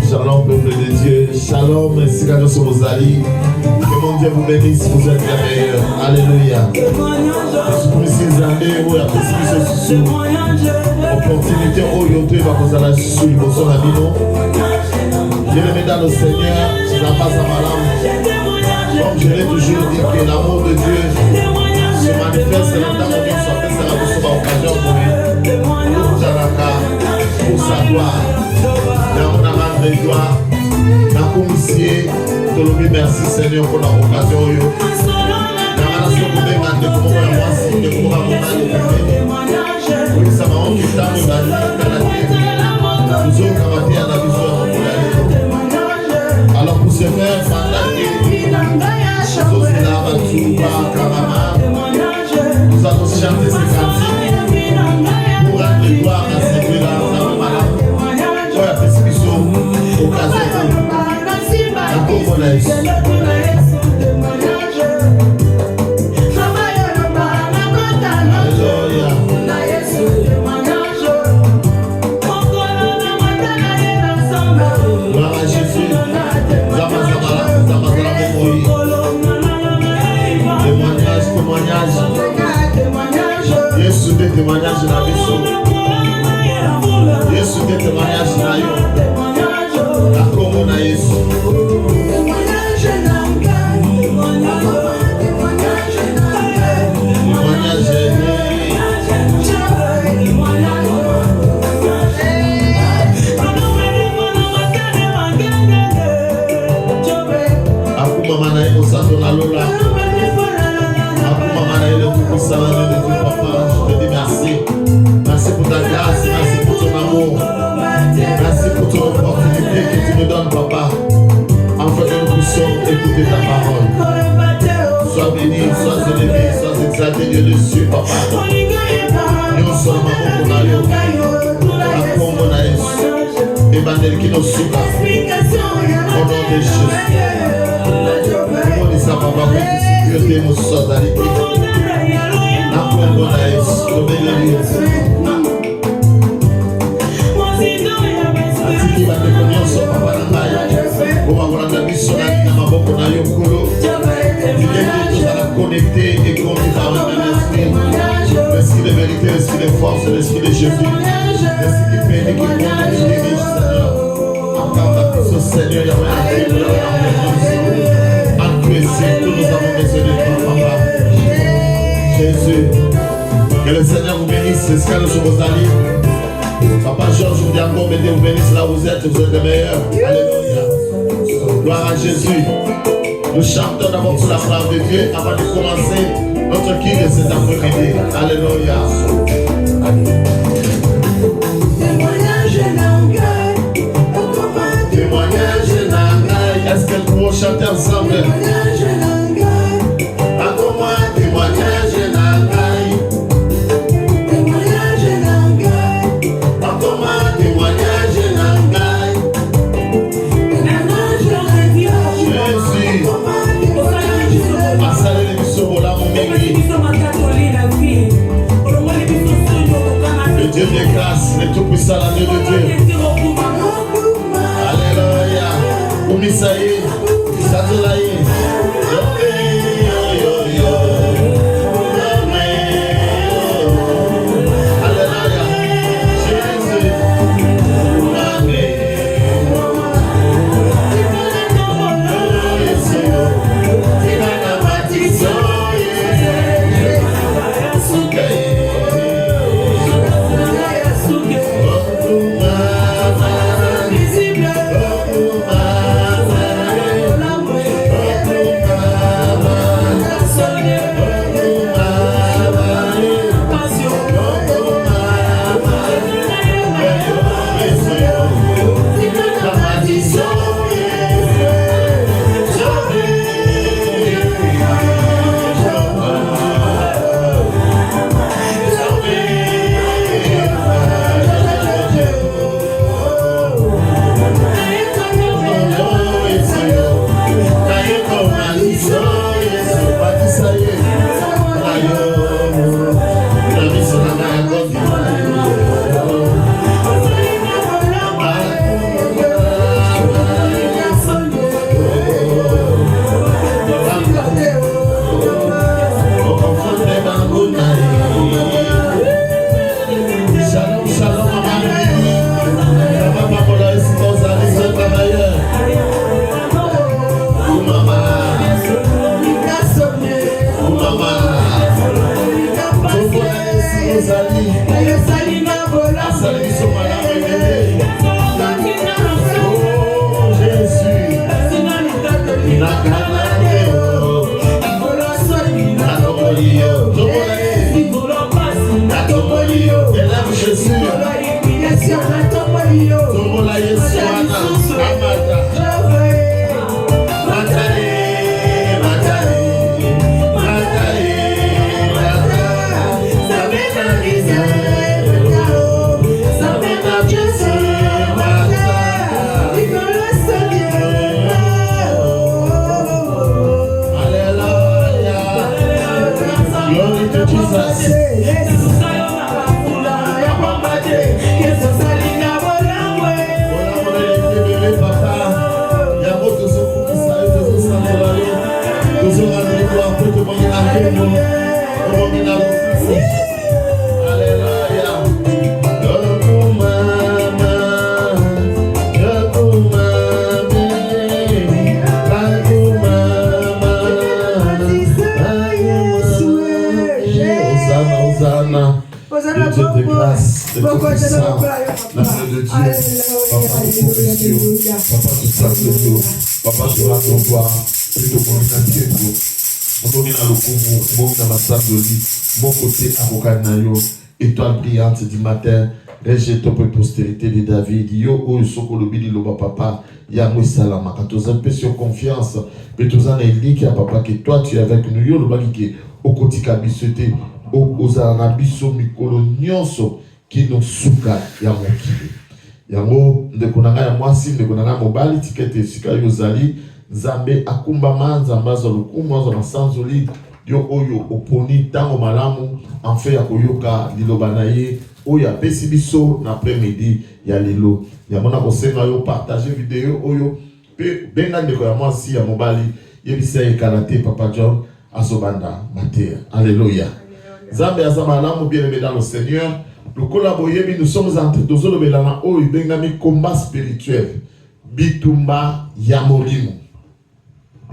Shalom, peuple de Dieu. Shalom, ainsi qu'à nous sommes Ali. Que mon Dieu vous bénisse, vous êtes les meilleurs. Alléluia. Jésus-Christ, Zandé, où la possibilité sous opportunité, où il va vous aller sous le bon abino. Bien-aimé dans le Seigneur, la passe à malade. Comme je l'ai toujours dit, que l'amour de Dieu se manifeste dans mon Dieu, ça fait ça pour occasion pour lui. Pour sa gloire. Dans mon âme de gloire, dans mon monsieur, te le merci Seigneur pour l'occasion. Dans la nation pour les gars, de comment moi si de comment mon âme oui, ça m'a honte dans le bal, nous autres camarades à la vision pour aller. Alors pour ce faire, nous allons chanter ces cantiques pour rendre gloire à Seigneur. Témoignage de la vie. Yesu ke témoignage na yo. La komo na Yesu. Témoignage na ngai. Témoignage na ngai. Témoignage akuma mana yo sato na lola. Akuma mana yo tout ça de Dieu papa. Merci pour ta grâce, merci pour ton amour, merci pour ton opportunité que tu me donnes, papa, afin que nous puissions écouter ta parole. Sois béni, sois élevé, sois exalté, Dieu de Dieu, papa. Nous sommes amour pour la combo na Yesu, Emmanuel qui nous suit, au nom de Jésus. Nous disons, papa, que sécurité nous soit dans l'équipe. La combo na Yesu, le meilleur. Atiki ba ndeko nyonso papa na ngai obakolanda biso na maboko na yo nkolo bilenge tozala connecté et conduit par le même esprit, l'esprit de vérité, l'esprit de force, l'esprit de Jésus, l'esprit qui bénit, qui conduit, qui dirige, Seigneur. Accorde à biso Seigneur, Yahweh, en tout ici, nous avons besoin de toi, papa. Jésus, que le Seigneur vous bénisse, c'est ce que nous sommes allés. Papa Georges, vous dis encore, mettez vous bénisse là où vous êtes les meilleurs. Alléluia. Gloire à Jésus. Nous chantons d'abord pour la gloire de Dieu avant de commencer notre culte de cet après-midi. Alléluia. Témoignage d'Angaï. Témoignage d'Angaï. Est-ce que nous pouvons chanter ensemble? Témoignage d'Angaï. Encore témoignage d'Angaï. Témoignage d'Angaï. Encore témoignage d'Angaï. Le Dieu de grâce, le tout-puissant, la Dieu de Dieu. Alléluia. Oumisaïe, Satulaïe. C'est tout puissant. La main de Dieu. Papa, nous confessions. Papa, tu sanctifies. Papa, tu rends ton gloire. Tu te montres à Dieu. Mon na lokumu, mon na masandoli, mon côté avocanayo, étoile brillante du matin, rejette pour postérité de David, yo o soko lobi di loba papa, ya mou salama, quand tu as un peu sur confiance, mais tu as un élit à papa que toi tu es avec nous, yo loba qui au côté kabisete, aux anabiso mikolo nyonso, qui nous souka ya mokili. Yango ndekonanga ya mwasi, ndekonanga mobali, tikete sika yo zali, Nzambe akumbama nzambe azolukumu azana sanzoli yo oyo oponi tango malamu en fait ya koyoka liloba na ye oyo apesi biso na après-midi ya lelo ya mona kosenga yo partager vidéo oyo pe benga ndeko ya mwasi ya mobali yebisa ye karate Papa John azobanda mater. Alléluia. Nzambe azama malamu bien aimé dans le Seigneur. Le collaborer nous sommes en train de zolobela na oyo bengami combat spirituel bitumba ya molimo.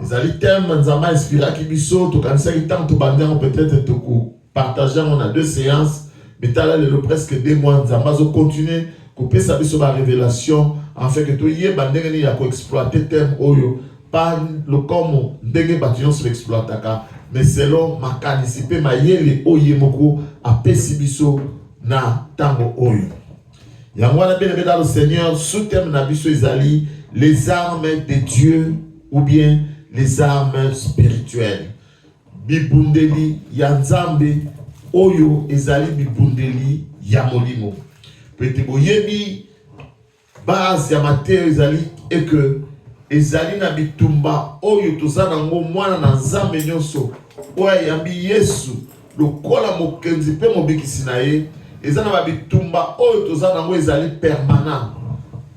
Les alithèmes, nous avons inspiré à Kibiso, tout comme ça, peut-être partager, on a 2 séances, mais là, le presque 2 mois, nous avons continué, couper sa vie sur la révélation, en fait que tout y est, il a exploité thème, pas le comme, dengue bâtiment sur l'exploitation, mais selon ma canicipé, ma yele, oye moko, a pesibiso, na tango oyo. Yangwana bien dans le Seigneur, sous thème na biso izali, les armes de Dieu, ou bien les armes spirituelles. Bibundeli ya nzambe oyo ezali bibundeli ya molimo. Pete boyebi base ya mateo ezali et que ezali na bitumba oyo tozana ngo mwana na nzambe nyonso oyo yambi Yesu lokola mokenzi pe mobikisi na ye ezana ba bitumba oyo tozana ngo ezali permanent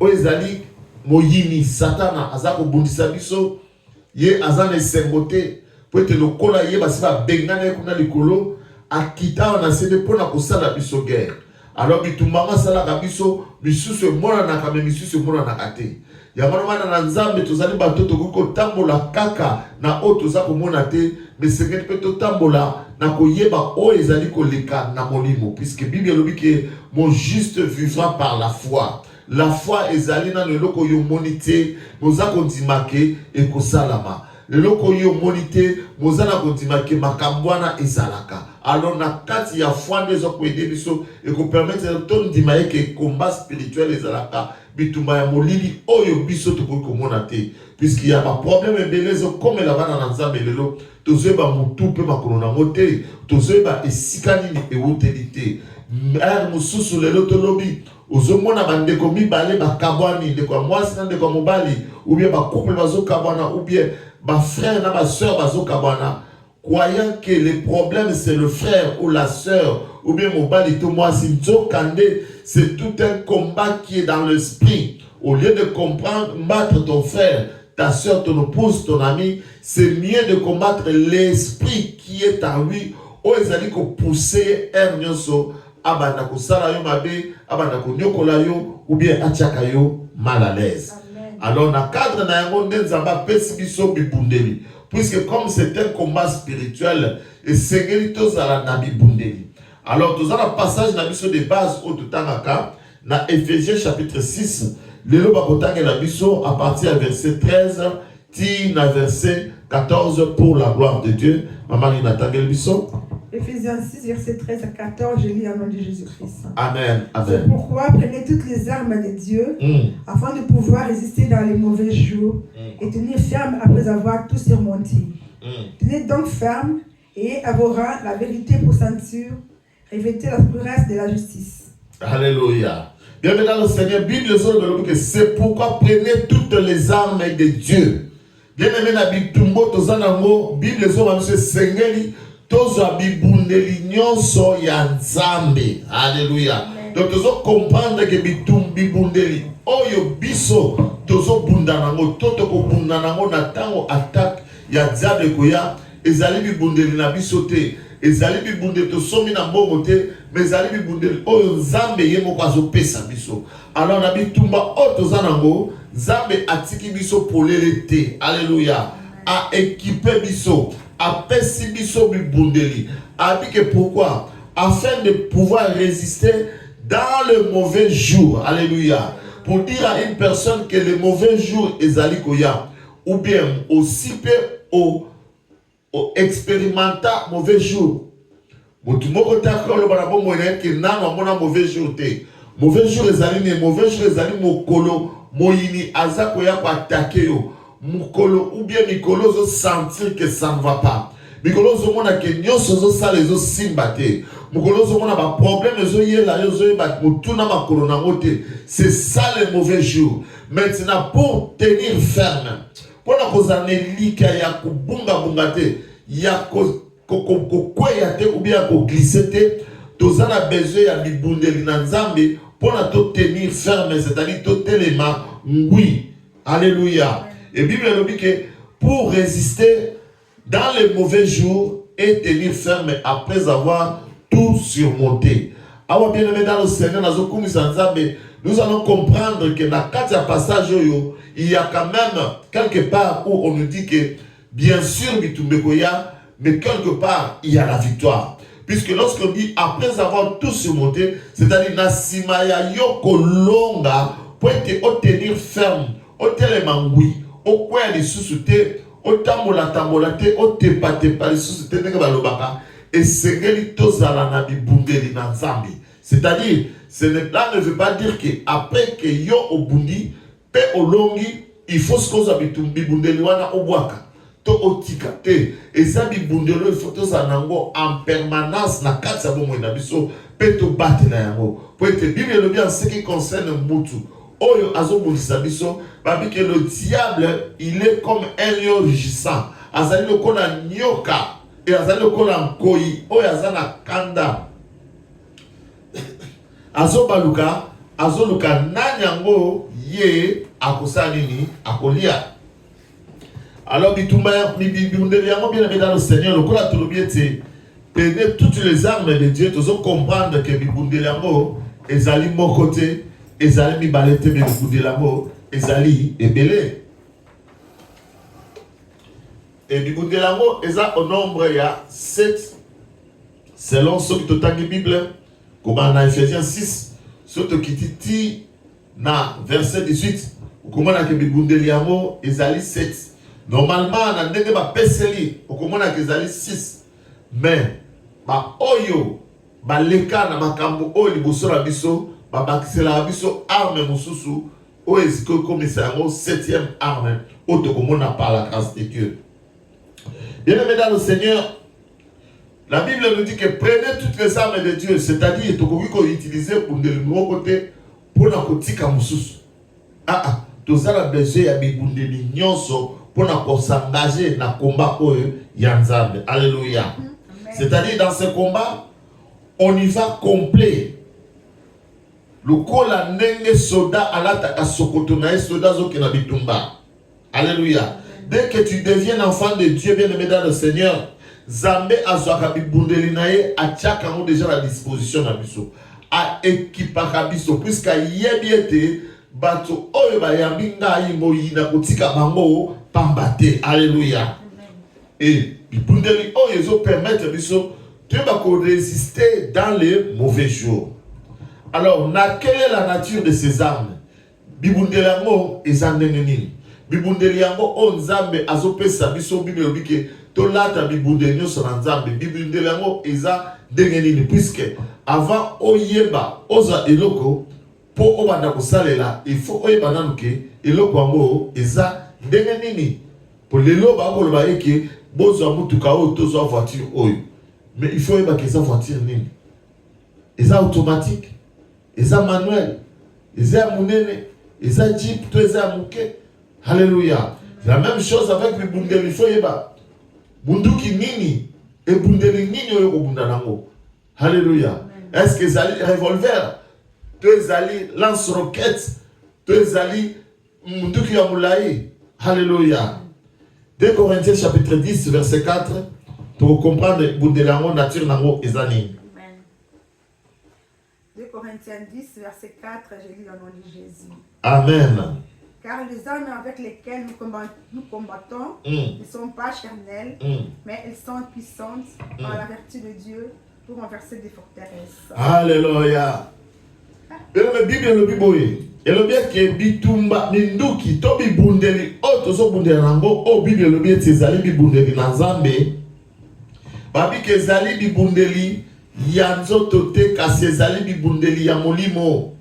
oyo ezali moyini satana azako bundisa biso ye azana esengote po ete lokola ye basi babengana ye kuna likolo akita na sede mpona kosala biso guerre. Alors bitumba asalaka biso misusu emonanaka me misusu emonanaka te. Yango wana na nzambe tozali bato tokoki kotambola kaka na oyo toza komona te me sengeli mpe totambola na koyeba oyo ezali koleka na molimo puisque Bible elobi ke mon juste vivra par la foi. La foi ezali na leloko yo monite moza kondima ke ekosalama. Leloko yo monite moza na kondima ke makambwana ezalaka. Alors na kati ya foi ndezo ko aider biso et ko permettre ton ndima ke combat spirituel ezalaka bitumba ya molili oyo biso to ko komona te puisqu'il y a un problème ebelezo comme la bana na nzambe lelo tozoeba mutu pe makolo na mote tozoeba esikani ni eutelité mer mususu lelo tolobi ozomona bandeko mibale bakabwani ndeko mwasi na ndeko mobali ou bien bakouple bazokabwana ou bien ba frère na ba sœur bazokabwana croyant que le problème c'est le frère ou la sœur ou bien mobali to mwasi nzokande c'est tout un combat qui est dans l'esprit. Au lieu de comprendre battre ton frère, ta sœur, ton épouse, ton ami, c'est mieux de combattre l'esprit qui est en lui. Ou ezali ko pousser un nyonso abanda ko sala yo mabe abanda ko nyokola yo ou bien atiaka yo mal à l'aise. Alors na cadre na yango nzamba pesi biso bibundeli puisque comme c'est un combat spirituel et sengeli tozala na bibundeli. Alors tous un passage na biso de base au tutangaka na Ephésiens chapitre 6 lelo bakotanga la biso à partir du verset 13 ti na verset 14 pour la gloire de Dieu. Maman ina tangel biso Ephésiens 6, verset 13 à 14, je lis au nom de Jésus-Christ. Amen. Amen. C'est pourquoi prenez toutes les armes de Dieu afin de pouvoir résister dans les mauvais jours et tenir ferme après avoir tout surmonté. Tenez donc ferme et à vos rangs la vérité pour ceinture, revêtez la cuirasse de la justice. Alléluia. Bienvenue dans le Seigneur. Bible que c'est pourquoi prenez toutes les armes de Dieu. Bien-aimé na bitumbo tozanango Bible monsieur Sengeli tozo bibundeli nyonso ya nzambe. Alléluia. Donc tozo comprendre que bibundeli oyo biso tozo bundanango toto ko bundanango na tango attaque ya diable koya ezali bibundeli na biso te. Ezali bibundeli to somi na mbongo te mais ezali bibundeli oyo nzambe ye moko azopesa biso. Alors na bitumba oyo tozanango nzambe atiki biso polele te. Alléluia. A équipé biso a pesi biso bibundeli. A dit que pourquoi? Afin de pouvoir résister dans le mauvais jour, alléluia, pour dire à une personne que le mauvais jour est alikoya, ou bien aussi peu au expérimenta mauvais jour. Mutu moko tako lo bana bomo ene ke nano amona mauvais jour te. Mauvais jour ezali ne mauvais jour ezali mokolo moyini azako ya ko attaquer yo. Mokolo ou bien mikolo zo sentir que ça ne va pas. Mikolo zo mona ke nyonso zo sala zo simba te. Mokolo zo mona ba problème zo yela yo zo ba mutuna makolo na ngote. C'est ça le mauvais jour. Maintenant pour tenir ferme. Pour na kozane lika ya kubunga bungate ya kokweya te ou bien ko glisser te tozana besoin ya bibundeli na nzambe pour na to tenir ferme, c'est-à-dire to telema oui. Alléluia. Et Bible dit que pour résister dans les mauvais jours et tenir ferme après avoir tout surmonté. Alors bien aimé dans le Seigneur, nous allons comprendre que dans le passage, il y a quand même quelque part où on nous dit que bien sûr, mais quelque part, il y a la victoire. Puisque lorsqu'on dit après avoir tout surmonté, c'est-à-dire Nasimaya Yoko Longa, pour tenir ferme, au téléman oui, au quoi les sous-soutés, au tamola tamolate, au tepa les sous-soutés, et c'est que tozala na bibundeli na nzambi. C'est-à-dire, cela ne veut pas dire que après que yo obundi, pe olongi, il faut ce qu'on a bibundeli wana obwaka. To otika te. Et ça bibundeli, il faut to zanango en permanence na kati ya bomo na biso, pe to bate na yango. Pour être Bible le bien ce qui concerne Mutu. Oyo azobundisa biso, babi que le diable, il est comme un lion rugissant. Azali le kona nyoka. Et azali le kona nkoi. Oyo azana kanda. Azobaluka, azoluka nanyango ye akosa nini akolia. Alors bitumba bibundeli yango bien aimé dans le Seigneur, le kola tolobiete prenez toutes les armes de Dieu, tous comprendre que bibundeli yango ezali mokote, ezali mibalete bibundeli yango ezali ebele. Et bibundeli yango eza au nombre il y a 7 selon ce que tu as dit Bible. Comme en Ephésiens 6, surtout qui dit na verset 18, comment on a que bibundeli yango ezali 7. Normalement na ndenge ba peseli, comment on a que ezali 6. Mais ba oyo ba leka na makambo oyo liboso na biso, ba bakisela biso arme mususu o eziko comme ça yango 7e arme auto comme on a par la grâce de Dieu. Bien aimé dans le Seigneur, la Bible nous dit que prenez toutes les armes de Dieu, c'est-à-dire que vous utilisez pour de nouveau côté pour la kotika mususu. Tous a besoin ya bibundeli nyonso pour s'engager dans le combat yanzambe. Alléluia. C'est-à-dire dans ce combat, on y va complet. Le kola nenge soda alata asokoto na soda zo kena bitumba. Alléluia. Dès que tu deviens enfant de Dieu, bien aimé dans le Seigneur, Zambé azwaka bibundeli naye atiaka ngo déjà la disposition na biso a équipaka biso puisque yebi ete bato oyo bayambi ngai moyina kotika bango pambate. Alléluia. Et bibundeli oyo ezo permettre biso de résister dans les mauvais jours. Alors quelle est la nature de ces armes? Bibundeli yango eza ndenge nini? Bibundeli yango o nzambe azopesa biso Bible obike tolata bibundeli nyonso na nzambe. Bibundeli yango eza ndenge nini puisque avant oyeba oza eloko po obanda kosalela il faut oyeba nanu ke eloko yango eza ndenge nini po lelo bakoloba eke bozwa mutuka oyo tozwa voiture oyo, mais il faut oyeba ke eza voiture nini, eza automatique, eza manuel, eza munene, eza jeep to eza muke. Alléluia. La même chose avec le bundeli, il faut yeba bunduki nini et bundeli nini oyo kobunda nango. Alléluia. Est-ce que zali revolver, to zali lance-roquette, to zali bunduki ya mulai. Alléluia. 2 Corinthiens chapitre 10 verset 4 pour comprendre bundeli nango nature nango ezani. 2 Corinthiens 10 verset 4, j'ai lu au nom de Jésus. Amen. Car les armes avec lesquelles nous combattons ne sont pas charnelles, mais elles sont puissantes par la vertu de Dieu pour renverser des forteresses. Alléluia. La Bible est le biboye. Et le bien qui est bitumba minduki to bibundeli o tozo bundeli nango o Bible le bien tezali bibundeli na Nzambe. Babi ke zali bibundeli yanzo tote kasi ezali bibundeli ya molimo.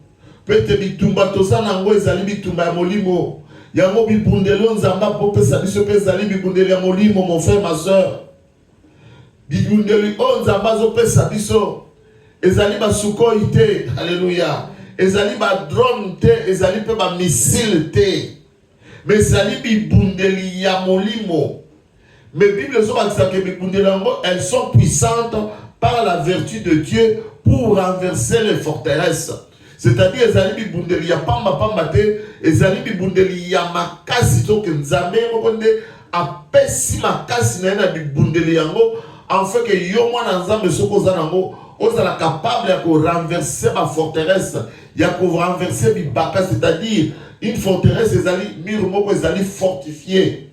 Pete bitumba toza nango ezali bitumba ya molimo. Yango bibundeli Nzamba po pesa biso pe ezali bibundeli ya molimo mon frère ma soeur. Bibundeli Nzamba zo pesa biso ezali basukoi te. Alléluia. Ezali ba drone te, ezali pe ba missile te. Mais ezali bibundeli ya molimo. Mais Bible so bakisa ke bibundeli yango, elles sont puissantes par la vertu de Dieu pour renverser les forteresses. C'est-à-dire ezali bibundeli ya pamba pamba te, ezali bibundeli ya makasi to ke Nzambe mokonde apesi makasi na bibundeli yango en fait que yo mwana Nzambe soko za nango ozala capable ya ko renverser ma forteresse, ya ko renverser bibaka, c'est-à-dire une forteresse ezali mur moko ezali fortifié.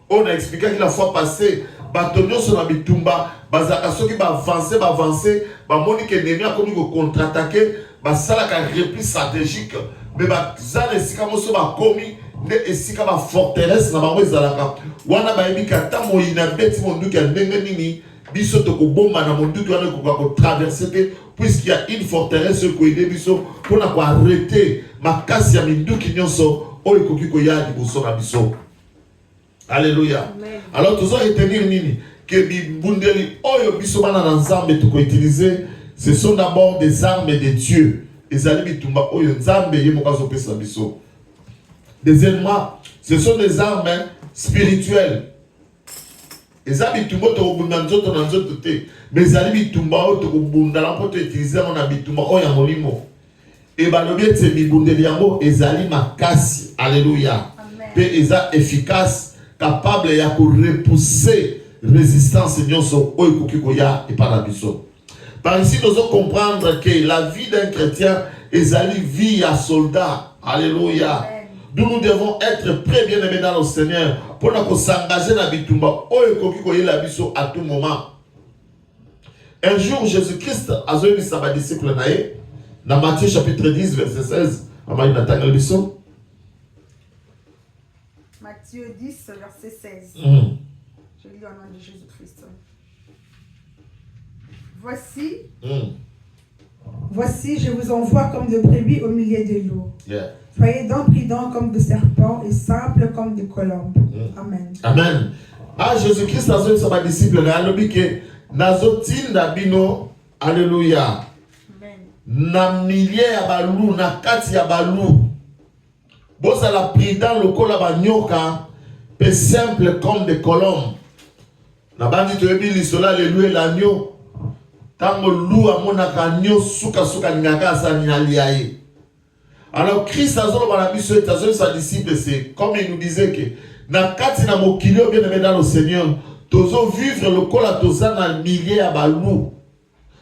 On a expliqué que la fois passée batonyo sur la bitumba bazaka soki ba avancer ba moni ke nemi akomi ko contre-attaquer ba sala ka repli stratégique mais ba zana esika moso ba komi ne esika ba forteresse na bango ezalaka wana ba yebi ka tamo ina beti monduki ya ndenge nini biso to ko bomba na monduki wana ko traverser puisqu'il y a une forteresse ko ide biso pona ko arrêter makasi ya minduki nyonso oyo koki ko ya liboso na biso. Alléluia. Amen. Alors tout ça retenir nini que bibundeli oyo biso bana na Nzambe to ko utiliser, ce sont d'abord des armes de Dieu. Ezali bitumba oyo Nzambe ye mokazo pesa biso. Deuxièmement, ce sont des armes spirituelles. Ezali bitumba to bunda nzoto na nzoto te, mais ezali bitumba oyo to bunda la poto utiliser na bitumba oyo molimo. Et balobi ete bibundeli yango ezali makasi. Alléluia. Pe eza efficace, capable ya ko repousser résistance nyonso oyo koki koya epanabiso. Par ici nous devons comprendre que la vie d'un chrétien ezali vie à soldat. Alléluia. D'où nous devons être prêts bien aimés dans le Seigneur pour nous s'engager dans bitumba oyo koki koyela biso à tout moment. Un jour Jésus-Christ a zoé sa disciple nae dans Matthieu chapitre 10 verset 16. Amani natanga biso. Matthieu 10, verset 16. Je lis au nom de Jésus-Christ. Voici, je vous envoie comme de brebis au milieu de loups. Yeah. Soyez donc prudents comme de serpents et simples comme de colombes. Amen. Amen. Ah, Jésus-Christ a dit à ses disciples, nazotinda bino, alléluia. Amen. Na milliers ya balou, na kati ya balou. Bosa la prudent lokola ba nyoka, pe simple comme des colombes. Na bandi to yebi lisola le loué l'agneau. Tango lou amonaka agneau suka ngaka sa nyaliaye. Alors Christ azolo bana biso et azolo sa disciple, c'est comme il nous disait que na kati na mokili bien aimé dans le Seigneur, tozo vivre lokola toza na milliers ya balou.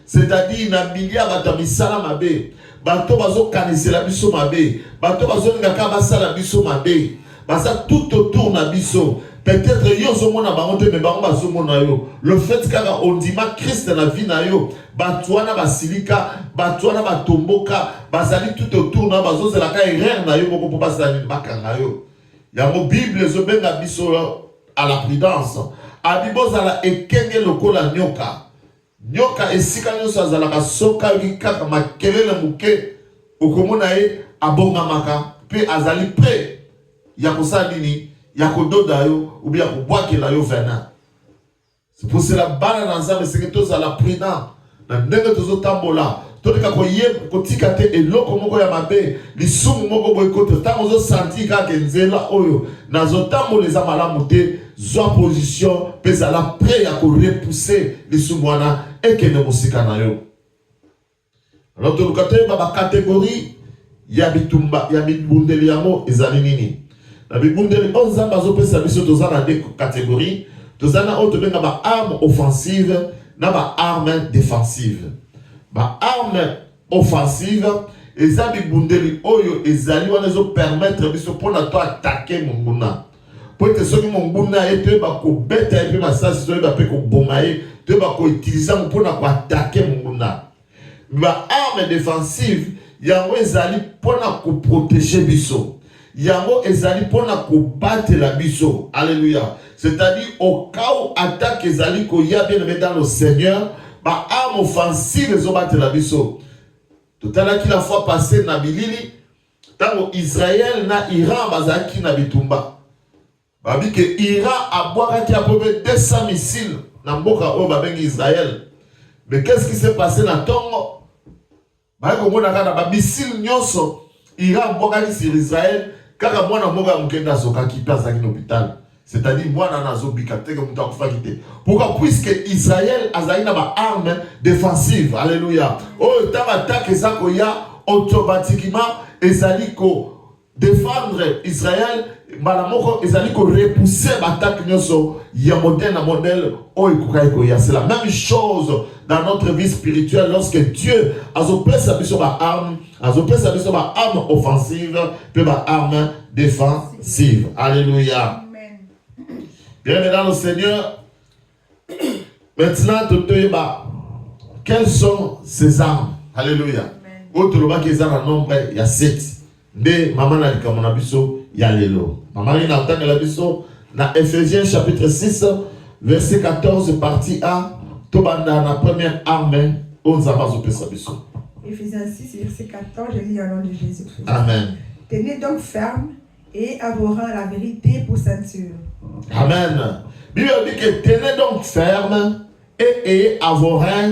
C'est-à-dire na milliers ya batamisala mabe. Bato bazo kanisela biso mabe, bato bazo ngaka basala biso mabe, basa tout autour na biso. Peut-être yo zo mona bango te mais bango bazo mona yo. Le fait kaka ondima Christ na vie na yo, bato wana basilika, bato wana batomboka, bazali tout autour na bazo zela ka erreur na yo moko po basala bakanga yo. Yango Bible zo benga biso à la prudence. Abibo zala ekenge lokola nyoka. Nyoka esika nyonso azalaka soka kaka makelele muke okomona ye abongamaka pe azali prêt ya kosala nini ya kododa yo ou bien kobwakela yo venin. C'est pour cela bana na Nzambe seke tozala prudent na ndenge tozotambola toleka kotika te eloko moko ya mabe lisumu moko boye kote ntango ozosanti kaka nzela oyo nazotambola eza malamu te zwa position mpe ezala prêt ya korepousser lisumu wana ekende mosika na yo. Alors toluka toyeba bakatégorie ya bitumba ya bibundeli yango ezali nini. Na bibundeli oyo Nzambe azopesa biso toza na deux catégories. Toza na oyo tobenga baarme offensive na baarme défensive. Baarme offensive eza bibundeli oyo ezali wana ezopermettre biso mpona to attaquer monguna. Po ete soki monguna ye toyeba kobeta ye mpe masasi toyeba mpe koboma ye toyeba koutiliza mpona koattaquer monguna. Baarme défensive yango ezali pona ko protéger biso, yango ezali pona ko battre la biso. Alléluia. C'est-à-dire au cas où attaque ezali ko ya bien aimé dans le Seigneur, ba arme offensive ezo battre la biso. Tout à l'heure la fois passée na bilili, tango Israël na Iran bazaki na bitumba. Babi que Iran a boiraki à peu près 200 missiles na mboka o babengi Israël. Mais qu'est-ce qui s'est passé na tongo? Ba ko mona kana ba missile nyonso Iran boiraki sur Israël, kaka mwana mboka mukenda soka ki place à l'hôpital. C'est-à-dire moi nazo bikate comme ta kufa kité. Pourquoi? Puisque Israël azali na ba arme défensive. Alléluia. Oh ta attaque ça ko ya automatiquement ezali ko défendre Israël, malamoko ezali ko repousser l'attaque nyonso ya modèle na modèle o ikukai ko ya. C'est la même chose dans notre vie spirituelle lorsque Dieu azopesa biso ba arme, azopesa biso ba arme offensive pe ba arme défensive. Alléluia. Bien, mesdames le Seigneur, maintenant, quelles sont ces armes? Alléluia. Autre le qui est en nombre, il y a 7. Mais maman n'a dit mon abisso, il y a l'élo. Maman n'a entendu l'abisso dans Ephésiens chapitre 6, verset 14, partie A. Tobanda la première arme, on s'avance au Pessabisso. Ephésiens 6, verset 14, je lis au nom de Jésus. Amen. Tenez donc ferme et abhorrant la vérité pour ceinture. Amen. Bible dit que tenez donc ferme et abhorrant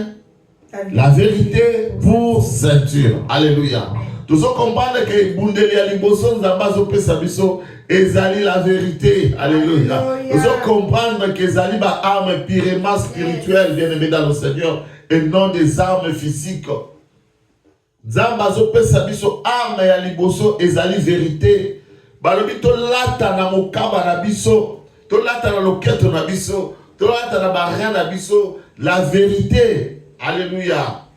la vérité pour ceinture. Alléluia. Tous comprendre que Bundeli Aliboson Zambazo Pesabiso ezali la vérité. Alléluia. Tous comprendre que ezali ba arme purement spirituelle bien aimé dans le Seigneur et non des armes physiques. Zambazo Pesabiso arme ya liboso ezali vérité. Balobi to lata na mokaba na biso, to lata na loketo na biso, to lata na barrien na biso, la vérité. Alléluia.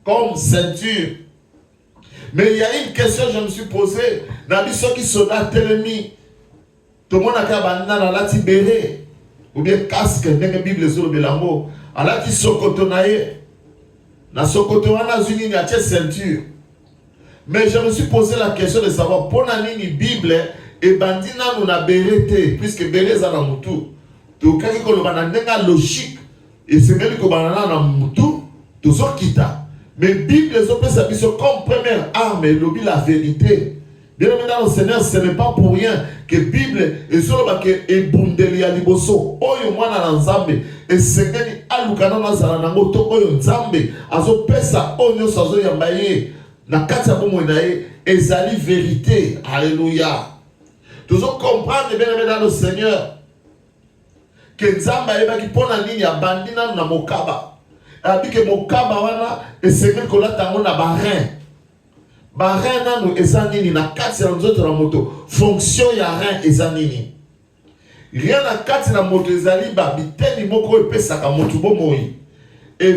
Comme ceinture. Mais il y a une question que je me suis posée. Na biso qui soda telemi. Tout le monde a kabana na lati béré ou bien casque ndenge Bible sur le belango. Alati sokoto na ye. Na sokoto wana zuni ni atie ceinture. Mais je me suis posé la question de savoir pour nini Bible et bandina nous na bérete puisque béré za na mutu. To kaki ko lo banandenga logique et c'est même ko banana na mutu to so kita. Mais Bible les opé sa biso comme première arme et lobi la vérité. Bien aimé dans le Seigneur, ce n'est pas pour rien que Bible et solo ba ke e bundeli ya liboso oyo mwana na nzambe et sengeni alukana na zala nango to oyo nzambe azo pesa onyo sazo yambaye. Na kati ya bomo na ye ezali vérité. Alléluia. Toujours comprendre bien aimé dans le Seigneur que nzamba eba ki pona nini ya bandina na mokaba. Abi ke mokaba wana esengeli kolata ngo na barin. Barin nanu eza nini na kati ya nzoto na moto. Fonction ya rein eza nini. Rien na kati na moto ezali ba biteni moko epesaka moto bomoi. Et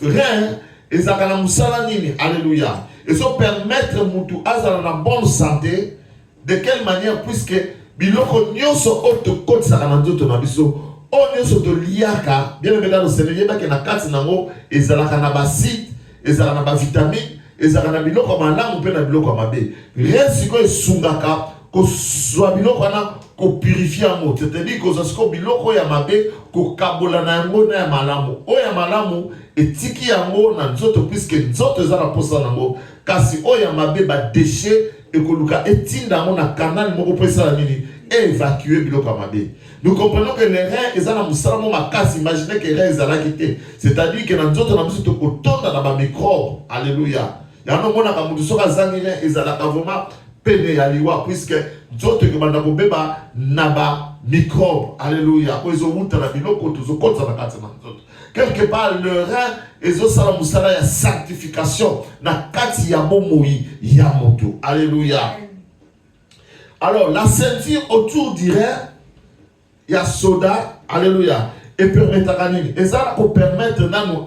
rein ezaka na musala nini. Alléluia. Et ça permettre mutu azala na bonne santé. De quelle manière? Puisque biloko nyonso oto koti saka na nzoto na biso o nyonso to liaka bien aimé dans le Seigneur yeba ke na kati nango ezalaka na basite ezalaka na ba vitamine ezalaka na biloko malamu pe na biloko mabe. Rien siko esungaka ko swa biloko wana ko purifier yango. C'est-à-dire que ça biloko ya mabe ko kabola na yango na ya malamu. O ya malamu etiki yango na nzoto puisque nzoto ezala posa nango. Kasi oya mabe ba déchet ekoluka etinda ngo na canal moko pesa nini évacuer biloko mabe. Nous comprenons que les reins ezala musala mo makasi. Imaginez que les reins ezala kité. C'est-à-dire que na nzoto na biso to kotonda na ba microbe. Alléluia. Ya no mona ka mutu soka zangi rein ezala ka vraiment pene ya liwa puisque nzoto ke banda ko beba na ba microbe. Alléluia. Ko ezo muta na biloko to zo kotsa na kati na nzoto. Quelque part, le rein est au salamusala ya sanctification. Na kati ya bomoi ya moto. Alléluia. Alors, la ceinture autour du rein, il y a soda. Alléluia. Et permettre à nini. Et ça, pour permettre à nous,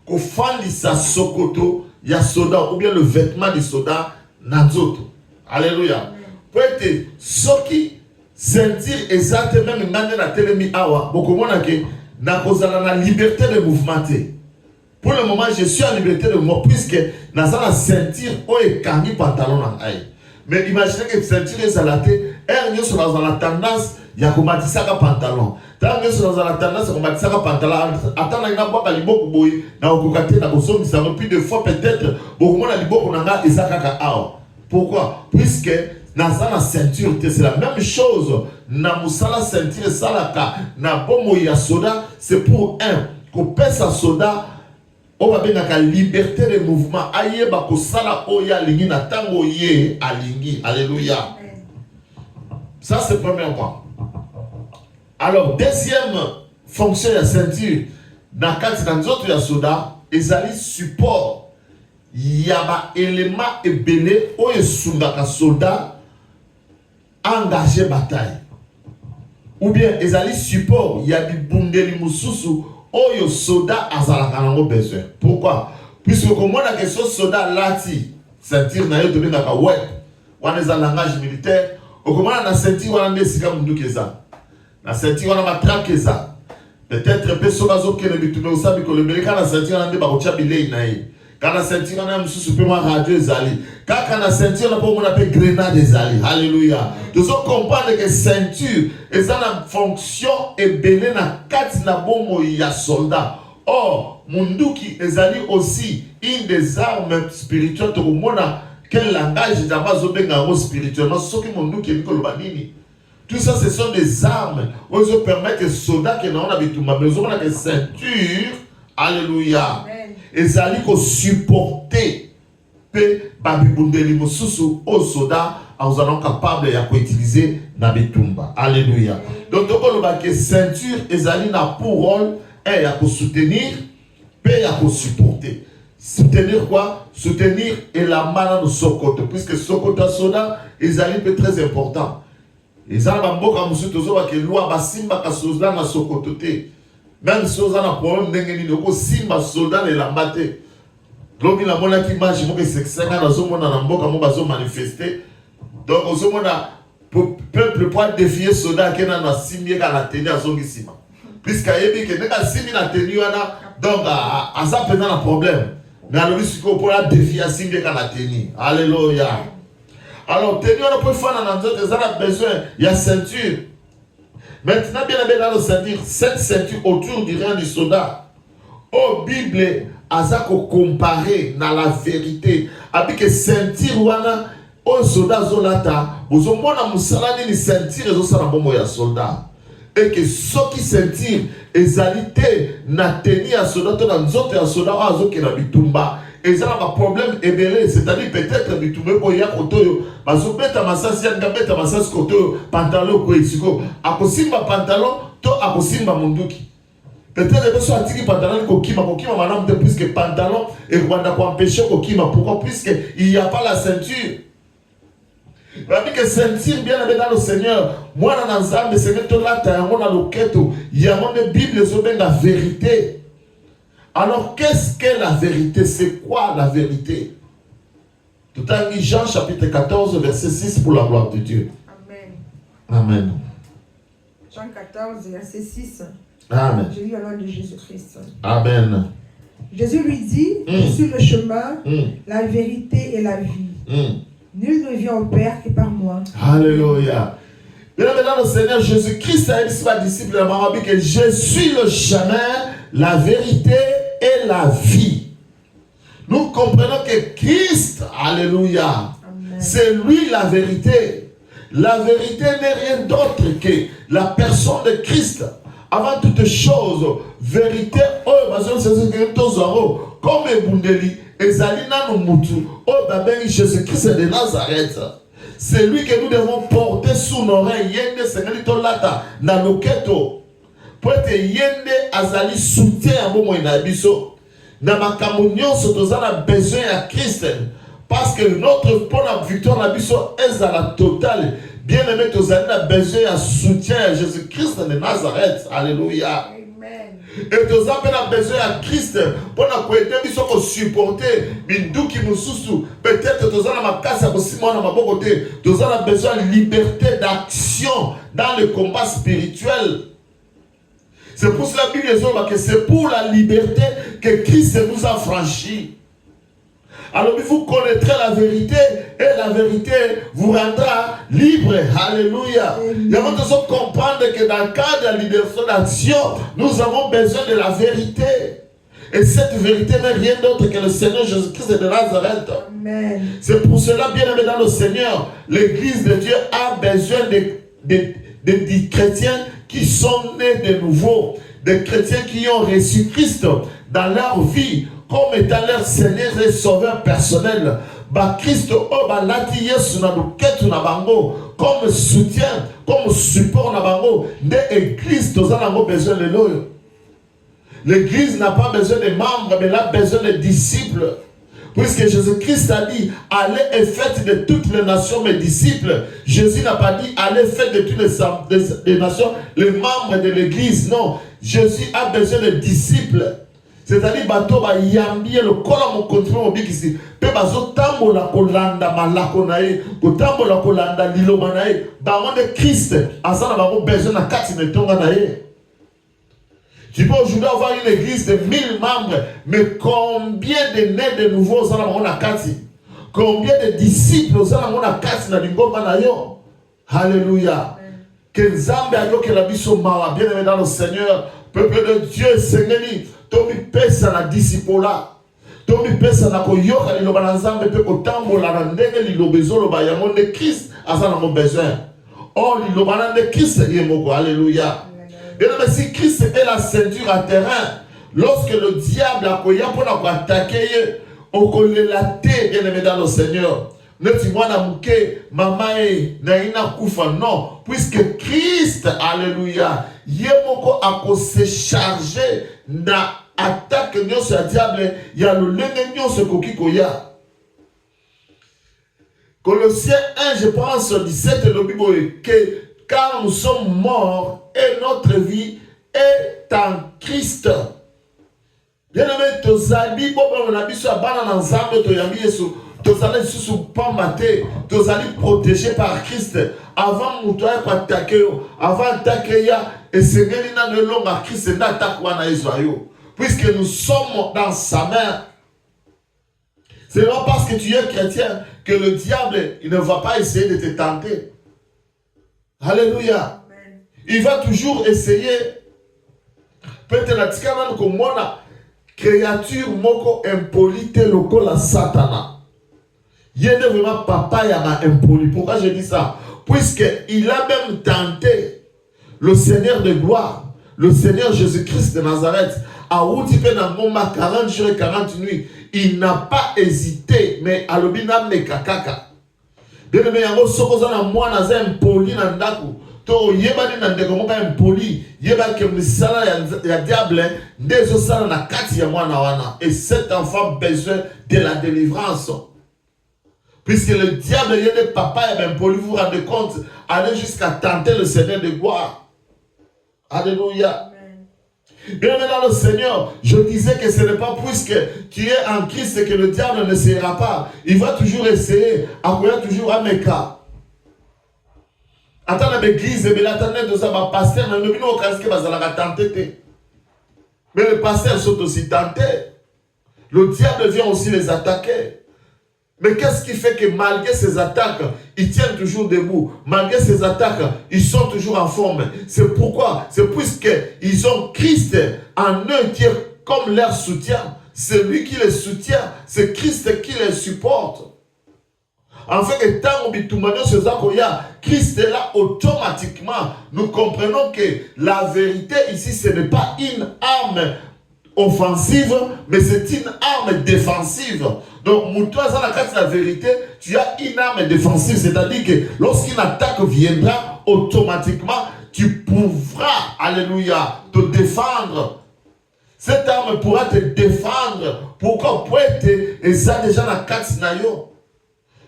qu'on fandi sa sokoto, il y a soda, ou bien le vêtement du soda, nazoto. Alléluia. Pour être soki, ceinture exactement, même dans la télémi awa, beaucoup de monde na kozala na liberté de mouvement. Pour le moment, je suis en liberté de moi, puisque dans la ceinture, on est carré pantalon en aïe. Mais imaginez que la ceinture est salatée, et nous sommes dans la tendance, il y a comme un pantalon. Tant que nous sommes dans la tendance, on va dire pantalon. Attends, il y a beaucoup de liboko boy, na okokate na bosomi, ça plus de fois peut-être, beaucoup moins la liboko nanga ezakaka ao. Pourquoi? Puisque dans la ceinture, c'est la même chose. Na musala ceinture salaka, na bomo ya soda, c'est pour un, qu'on pèse sa soda. On va bien la liberté de mouvement. Aïe, bako sala oya lingi na tango ye alingi. Alléluia. Ça c'est le premier point. Alors deuxième fonction de la ceinture, dans les autres ya soda, ils allaient support. Il y a un élément ébélé où ils sont dans soda engagé bataille. Ou bien ils allaient support. Il y a des bundeli mususu. Oyo soda azalaka nango besoin. Pourquoi? Puisque comme on a question soda lati, ceinture na yo to bengaka web. Wana eza langage militaire. Okomana na ceinture wana nde sika mundu keza. Na ceinture wana matraque eza. Peut-être peso bazo kene bitume osabi ko lebeleka na ceinture wana nde bakotia bilei na ye. Kana ceinture wana mususu pe ma radio ezali. Kaka na ceinture na po mona pe grenade ezali. Alléluia. Nous on comprendre que ceinture est une fonction et belé na kati na bomo ya soldat. Or, munduki ezali aussi une des armes spirituelles. To mona quel langage d'amazo benga spirituellement soki munduki nikoloba nini. Tout ça ce sont des armes où ils permettent que soldats qui n'ont pas bituma besoin de ceinture. Alléluia. Ezali ko supporter pe babibundeli mususu au soda nous allons capables d'utiliser na bitumba. Alléluia. Donc que ceinture ezali na pour rôle et ya ko soutenir pe ya ko supporter. Soutenir quoi? Soutenir et la mana de Sokoto, puisque Sokoto soda ezali peu très important. Ezali ba mboka mususu tozoba ke loi basimba ka soda na Sokoto te. Même si on a un problème d'engagement, on aussi ma soldat les lambaté. Lobi la mona qui marche, moi que c'est ça quand on a un mboka mo bazo manifester. Donc on a peuple pour défier soldat qui na na simie ka la tenir azongi sima. Puisque yebi que neka simi na tenir wana donc à ça pendant un problème. Mais alors lui siko pour la défier simie ka la tenir. Alléluia. Alors tenir on peut faire dans notre ça a besoin il y a ceinture. Maintenant, bien évidemment, c'est-à-dire cette ceinture autour du rein du soldat. Au Bible, azako comparé dans la vérité. Avec que ceinture wana, au soldat zolata, vous avez mon musala ni ceinture zo sana bombo ya soldat. Et que ceux qui ceinture ezalité na tenir à soldat dans zote ya soldat azo ke na bitumba. Et ça a un problème ébélé, c'est-à-dire peut-être bitumé ko ya kotoyo, bazo beta masasi ya beta masasi kotoyo, pantalon ko isiko, akosimba pantalon to akosimba munduki. Peut-être que soit atiki pantalon ko kima madame de puisque pantalon et rwanda ko empêcher ko kima. Pourquoi? Puisque il n'y a pas la ceinture. Rabbi que ceinture bien avec dans le Seigneur, moi dans l'ensemble Seigneur to la ta yango na loketo, yango de Bible so ben la vérité. Alors, qu'est-ce que la vérité? C'est quoi la vérité? Tout à l'heure, Jean chapitre 14, verset 6 pour la gloire de Dieu. Amen. Amen. Jean 14, verset 6. Amen. Je lis au nom de Jésus-Christ. Amen. Jésus lui dit, je suis le chemin, la vérité et la vie. Nul ne vient au Père que par moi. Alléluia. Maintenant, le Seigneur Jésus-Christ a dit à ses disciples que je suis le chemin, la vérité et la vie. Nous comprenons que Christ, alléluia, c'est lui la vérité. La vérité n'est rien d'autre que la personne de Christ. Avant toute chose, vérité, comme Bundeli, Ezalina no Mutu, Jésus-Christ de Nazareth. C'est lui que nous devons porter sous nos oreilles. Yende Sengalito Lata, Naloketo. Pour être Yende Azali soutien à mon inabiso. Namakamunion Sotozana besoin à Christ. Parce que notre pour la victoire l'abiso est à la totale. Bien aimé, Tozana a besoin à soutien à Jésus-Christ de Nazareth. Alléluia. Et tous a besoin à Christ pour nous aider à supporter Binduki Mususu. Peut-être tous ma casse à Simon ma côté. Tous a besoin de liberté d'action dans le combat spirituel. C'est pour cela que c'est pour la liberté que Christ nous a franchis. Alors vous connaîtrez la vérité et la vérité vous rendra libre. Alléluia. Il y a besoin de comprendre que dans le cadre de la liberté d'action, nous avons besoin de la vérité. Et cette vérité n'est rien d'autre que le Seigneur Jésus-Christ de Nazareth. Amen. C'est pour cela, bien aimé dans le Seigneur, l'Église de Dieu a besoin de chrétiens qui sont nés de nouveau, des chrétiens qui ont reçu Christ dans leur vie comme étant leur Seigneur et Sauveur personnel. Christ lati Yesu na luketu na bango comme soutien, comme support na bango de l'Église. Nous avons besoin de l'eau. L'Église n'a pas besoin de membres, mais elle a besoin de disciples. Puisque Jésus-Christ a dit, allez et faites de toutes les nations mes disciples. Jésus n'a pas dit, allez faites de toutes les nations les membres de l'Église. Non, Jésus a besoin de disciples. C'est-à-dire, bato ba yambi le kola mo continue mo bikisi. Pe bazo tambola kolanda malako na ye, ko tambola kolanda liloba na ye. Ba monde Christ, asana ba besoin na kati na tonga na ye. Tu peux aujourd'hui avoir une église de 1000 membres, mais combien de nés de nouveaux ça na kati? Combien de disciples ça na kati na lingoma na yo? Alléluia. Que Nzambe ayo que la biso mawa bien aimé dans le Seigneur, peuple de Dieu, Seigneur, tomi pesa na discipola. Tomi pesa na koyoka liloba na Nzambe pe kotambola na ndenge lilobezo loba yango de Christ asana mo besoin. Oh liloba na de Christ yemoko. Alléluia. Bien aimé, si Christ est la ceinture à terrain, lorsque le diable a koya pour attaquer, on connaît la terre, bien aimé dans le Seigneur. Ne dis-moi na mouke, mamae, na ina kufa, non. Puisque Christ, alléluia, yemoko a se charger na attaque nyo sur le diable, il y a le lenge nyo sur kokikoya. Colossiens 1, je pense, 17, le Bible, que car nous sommes morts et notre vie est en Christ. Bien aimé, tozali bobo na biso abana na nzambe toyambi Yesu, tozali susu pambate, tozali protégé par Christ. Avant mutoya kwa takeo, avant takeya esengeli na nelonga Christ na takwa na Israël. Puisque nous sommes dans sa main. C'est pas parce que tu es chrétien que le diable il ne va pas essayer de te tenter. Alléluia. Amen. Il va toujours essayer. Peut-être que mona créature moko impolite loko la satana. Il est vraiment papa yama impoli. Pourquoi je dis ça? Puisque il a même tenté le Seigneur de gloire, le Seigneur Jésus-Christ de Nazareth, à Oudipe na ngoma 40 jours et 40 nuits. Il n'a pas hésité, mais à l'obina mekakaka. Bien aimé, yango sokoza na mwana za impoli na ndaku. To yebani na ndeko moka impoli, yeba ke misala ya diable ndezo sala na kati ya mwana wana. Et cet enfant a besoin de la délivrance. Puisque le diable y est papa et impoli, vous vous rendez compte, aller jusqu'à tenter le Seigneur de gloire. Alléluia. Bien aimé dans le Seigneur, je disais que ce n'est pas puisque tu es en Christ que le diable ne s'ira pas. Il va toujours essayer, accueillir toujours un méca. Attends l'église, mais l'attendait de ça, ma pasteur, mais nous avons casqué, mais ça l'a tenté. Mais les pasteurs sont aussi tentés. Le diable vient aussi les attaquer. Mais qu'est-ce qui fait que malgré ces attaques, ils tiennent toujours debout. Malgré ces attaques, ils sont toujours en forme. C'est pourquoi? C'est puisqu'ils ont Christ en eux qui est comme leur soutien. C'est lui qui les soutient. C'est Christ qui les supporte. En fait, étant Christ est là automatiquement. Nous comprenons que la vérité ici, ce n'est pas une arme offensive, mais c'est une arme défensive. Donc, Moutoua, la vérité, tu as une arme défensive, c'est-à-dire que lorsqu'une attaque viendra, automatiquement, tu pourras, alléluia, te défendre. Cette arme pourra te défendre. Pourquoi? Pour être, et ça déjà la carte nayo.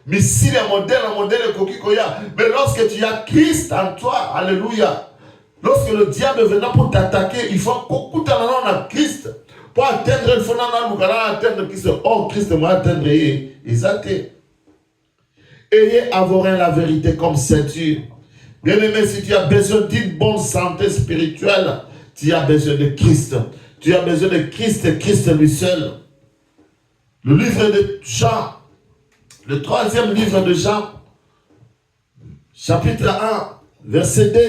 Mais si le modèle est kokikoya, mais lorsque tu as Christ en toi, alléluia, lorsque le diable viendra pour t'attaquer, il faut qu'on a Christ. Pour atteindre, il faut atteindre Christ. Oh, Christ m'a atteindre. Exact. Ayez avoir la vérité comme ceinture. Bien aimé, si tu as besoin d'une bonne santé spirituelle, tu as besoin de Christ. Tu as besoin de Christ et Christ lui seul. Le livre de Jean, le 3e livre de Jean, chapitre 1, verset 2,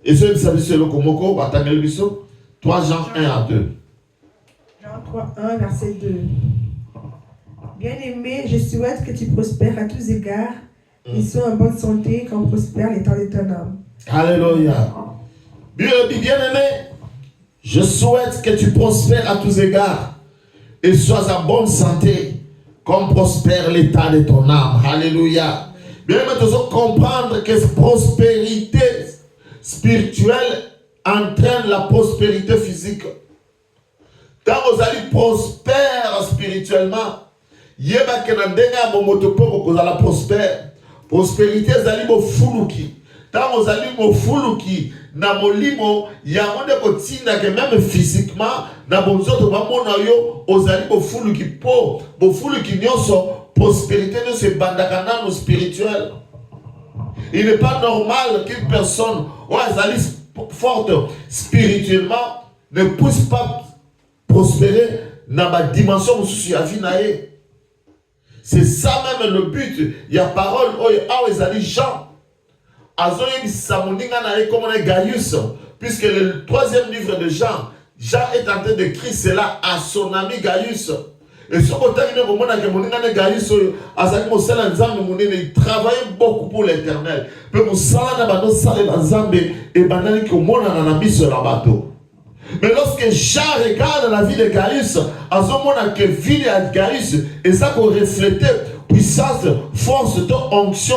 et je vais vous le Komoko, 3 Jean 1 à 2. Jean 3, 1, verset 2. Bien-aimé, je souhaite que tu prospères à tous égards et sois en bonne santé comme prospère l'état de ton âme. Alléluia. Bien-aimé, je souhaite que tu prospères à tous égards et sois en bonne santé comme prospère l'état de ton âme. Alléluia. Bien-aimé, tu dois comprendre que cette prospérité spirituelle entraîne la prospérité physique. Quand vous allez prospère spirituellement, yeba ke na ndenga momoto poko kozala prospère. Prospérité zali mo fuluki. Tant vous allez mo fuluki na molimo ya onde kotinda que même physiquement na bonzoto ba mona yo ozali mo fuluki po bo fuluki nyonso prospérité ne se bandaka na spirituel. Il n'est pas normal qu'une personne ou azali forte spirituellement ne puisse pas prospérer dans ma dimension où je suis à vie. C'est ça même le but. Il y a parole où ils allaient Jean. Puisque le 3e livre de Jean, Jean est en train d'écrire cela à son ami Gaius. Et ce côté, il travaillait beaucoup pour l'éternel. Mais lorsque Jean regarde la vie de Gaius, à ce moment que vie de Gaius, et ça qu'on reflétait puissance, force, onction,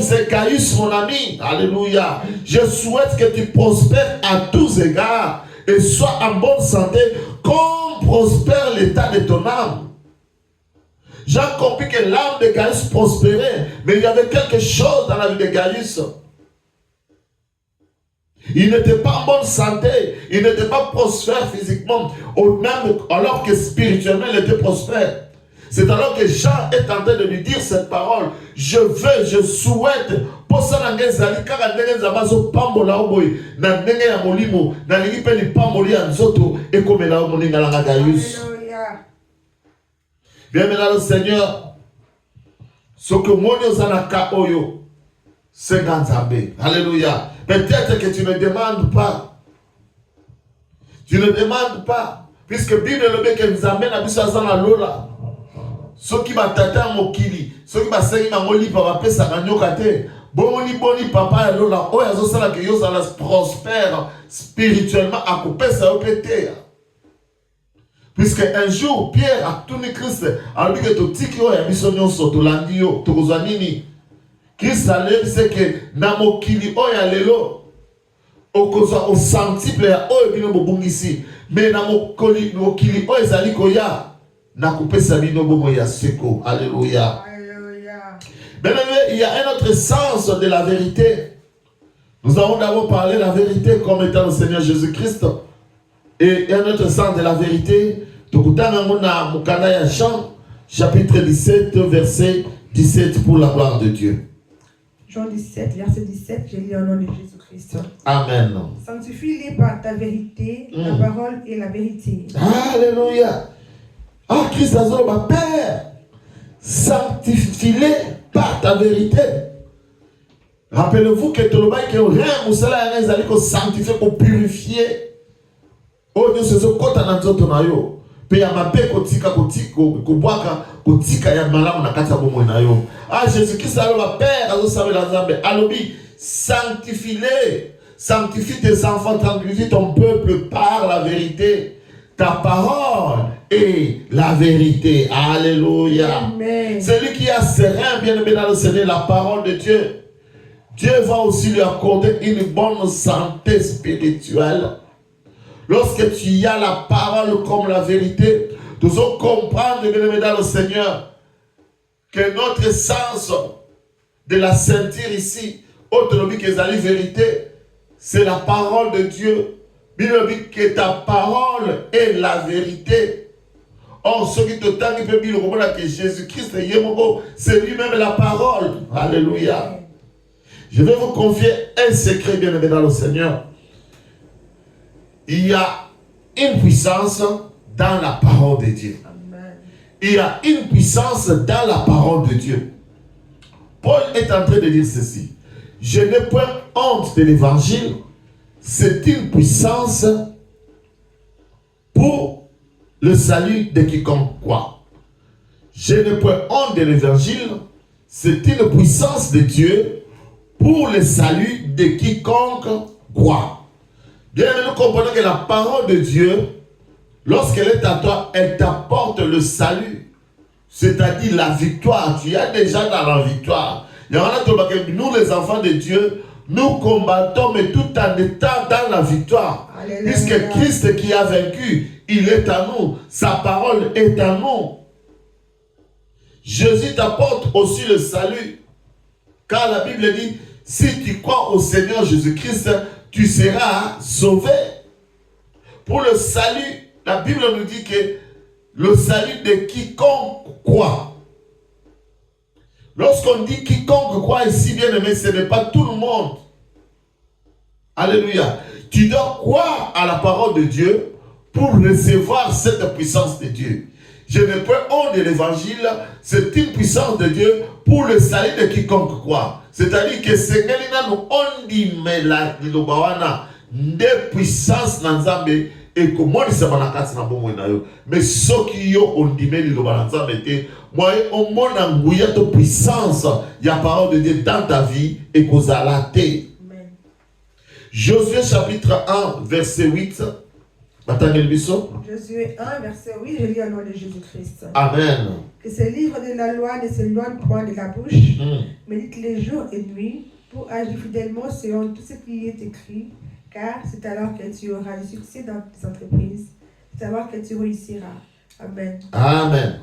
c'est Gaius mon ami, alléluia. Je souhaite que tu prospères à tous égards et sois en bonne santé comme prospère l'état de ton âme. J'ai compris que l'âme de Gaius prospérait, mais il y avait quelque chose dans la vie de Gaius. Il n'était pas en bonne santé, il n'était pas prospère physiquement, même alors que spirituellement il était prospère. C'est alors que Jean est en train de lui dire cette parole. Je veux, je souhaite, pour ça, bien maintenant le Seigneur, ce que moi nous avons oyo, c'est Ganzambé. Alléluia. Peut-être que tu ne demandes pas. Tu ne demandes pas. Puisque la Bible nous amène à la Lola. Ceux qui m'attendent à Mokili, ceux qui m'asseyent à Moli, papa, pesa kanyokate. Boni papa, Lola, oh, yazo sala que yo sala prospère spirituellement à couper ça au pété. Puisque un jour, Pierre a tourné Christ, a dit que tout tiki yo ya misonyon soto landio, to kozanini. Christ a dit c'est que namokili oya lelo okozwa osantiple ya oyo bino bobungisi mais namokili oyo ezali koya nakupesa bino bomo ya seko. Alléluia. Bien, il y a un autre sens de la vérité. Nous avons d'abord parlé de la vérité comme étant le Seigneur Jésus-Christ. Et un autre sens de la vérité, Jean, chapitre 17, verset 17, pour la gloire de Dieu. Jean 17, verset 17, j'ai lu au nom de Jésus-Christ. Amen. Sanctifie-les par ta vérité, la parole est la vérité. Alléluia. Ah, Christ a dit, ma Père, sanctifie-les par ta vérité. Rappelez-vous que tout le monde qui a rien, vous sanctifier pour purifier. Oh Dieu, c'est ce côté dans notre nayo. Pe ya mabe kotika kubwaka kotika ya malamu na kati ya bomo na yo. Ah, Jésus-Christ a le Père, azo sabe la Zambe. Alobi, sanctifie-les. Sanctifie tes enfants, sanctifie ton peuple par la vérité. Ta parole est la vérité. Alléluia. Amen. Celui qui a serein, bien aimé dans le Seigneur, la parole de Dieu, Dieu va aussi lui accorder une bonne santé spirituelle. Lorsque tu as la parole comme la vérité, nous devons comprendre, bien aimé dans le Seigneur, que notre sens de la ceinture ici, autonomie que la vérité, c'est la parole de Dieu. Bible dit que ta parole est la vérité. Or, ce qui te tente, il peut dire que Jésus-Christ, c'est lui-même la parole. Alléluia. Je vais vous confier un secret, bien aimé dans le Seigneur. Il y a une puissance dans la parole de Dieu. Amen. Il y a une puissance dans la parole de Dieu. Paul est en train de dire ceci. Je n'ai point honte de l'évangile. C'est une puissance pour le salut de quiconque croit. Je n'ai point honte de l'évangile. C'est une puissance de Dieu pour le salut de quiconque croit. Bien, nous comprenons que la parole de Dieu, lorsqu'elle est à toi, elle t'apporte le salut. C'est-à-dire la victoire. Tu es déjà dans la victoire. Nous, les enfants de Dieu, nous combattons, mais tout en étant dans la victoire. Alléluia. Puisque Christ qui a vaincu, il est à nous. Sa parole est à nous. Jésus t'apporte aussi le salut. Car la Bible dit, si tu crois au Seigneur Jésus-Christ, tu seras sauvé. Pour le salut, la Bible nous dit que le salut de quiconque croit. Lorsqu'on dit quiconque croit ici, bien aimé, ce n'est pas tout le monde. Alléluia. Tu dois croire à la parole de Dieu pour recevoir cette puissance de Dieu. Je ne peux honte de l'évangile, c'est une puissance de Dieu pour le salut de quiconque croit. C'est-à-dire que Seigneur nous on dit mais la des puissances dans Nzambe et comment ils sont dans la bon mais ceux qui ont on dit mais moi on m'a engouillé de puissance il y a parole de Dieu dans ta vie et qu'aux alatés. Josué chapitre 1 verset 8. Josué 1 verset 8, je lis au nom de Jésus-Christ. Amen. Que ce livre de la loi ne s'éloigne point de la bouche, médite les jours et nuits pour agir fidèlement selon tout ce qui est écrit, car c'est alors que tu auras du succès dans tes entreprises, c'est alors que tu réussiras. Amen. Amen.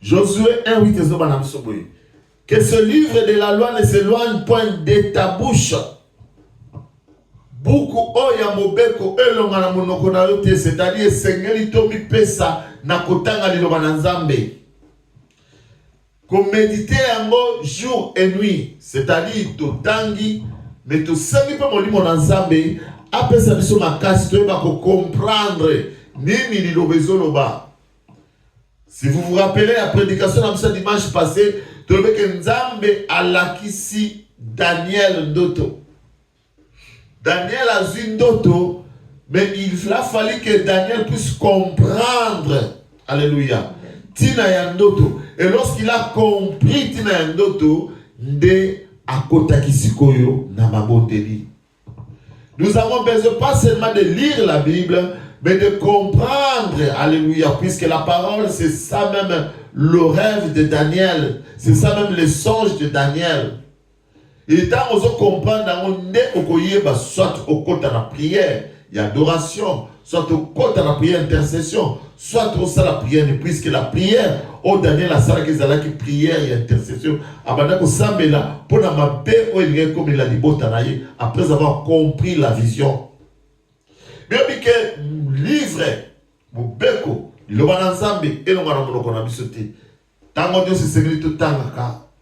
Josué 1, 8, que ce livre de la loi ne s'éloigne point de ta bouche. Beaucoup oya mobeko elonga na monoko na yo te, c'est-à-dire Seigneur itomi pesa na kotanga liloba na Nzambe. Ko méditer yango jour et nuit, c'est-à-dire to tangi mais to sami pe molimo na Nzambe apesa biso makasi to ba ko comprendre nini liloba ezoloba. Si vous vous rappelez la prédication de ce dimanche passé, to be ke Nzambe alakisi Daniel ndoto. Daniel a vu ndoto, mais il a fallu que Daniel puisse comprendre. Alléluia. Tina ya ndoto. Et lorsqu'il a compris Tina ya ndoto, nde akota kisikoyo na mabondeli. Nous avons besoin pas seulement de lire la Bible, mais de comprendre. Alléluia. Puisque la parole, c'est ça même le rêve de Daniel. C'est ça même le songe de Daniel. Et tant qu'on comprend soit au côté de la prière, il y a adoration, soit au côté de la prière intercession, soit au côté de la prière, puisque la prière, au Daniel a ça qui prière et intercession, après avoir compris la vision. Bien que livre, mon beko, le bananzambe et le bananzambe, tant qu'on dit c'est tout temps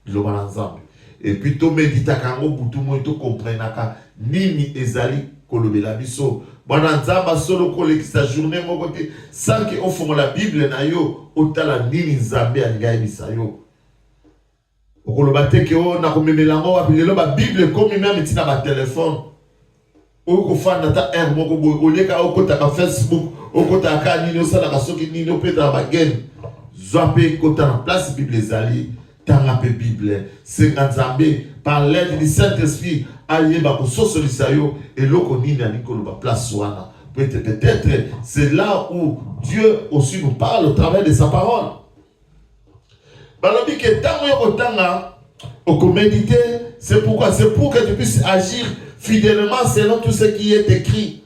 le bananzambe. Et puis to médita kango butu mo to comprendre nini ezali kolobela biso bana nzamba solo kolekisa journée moko te sans que ofongo la Bible na yo otala nini nzambe alinga ebisa yo okoloba te ke o na komemela ngo wa bilelo ba Bible komi même tina ba téléphone o ko fanda ta air moko boy oleka okota ka Facebook okota ka nini osala ka soki nini opeta ba gen zoape kota na place Bible ezali. Dans la Bible, c'est Nzambe par l'aide du Saint-Esprit, allié bako sosolisayo et loko nini aniko ba place wana. Peut-être c'est là où Dieu aussi nous parle au travers de sa parole. Balobi que tango yoko tanga au méditer, c'est pourquoi c'est pour que tu puisses agir fidèlement selon tout ce qui est écrit.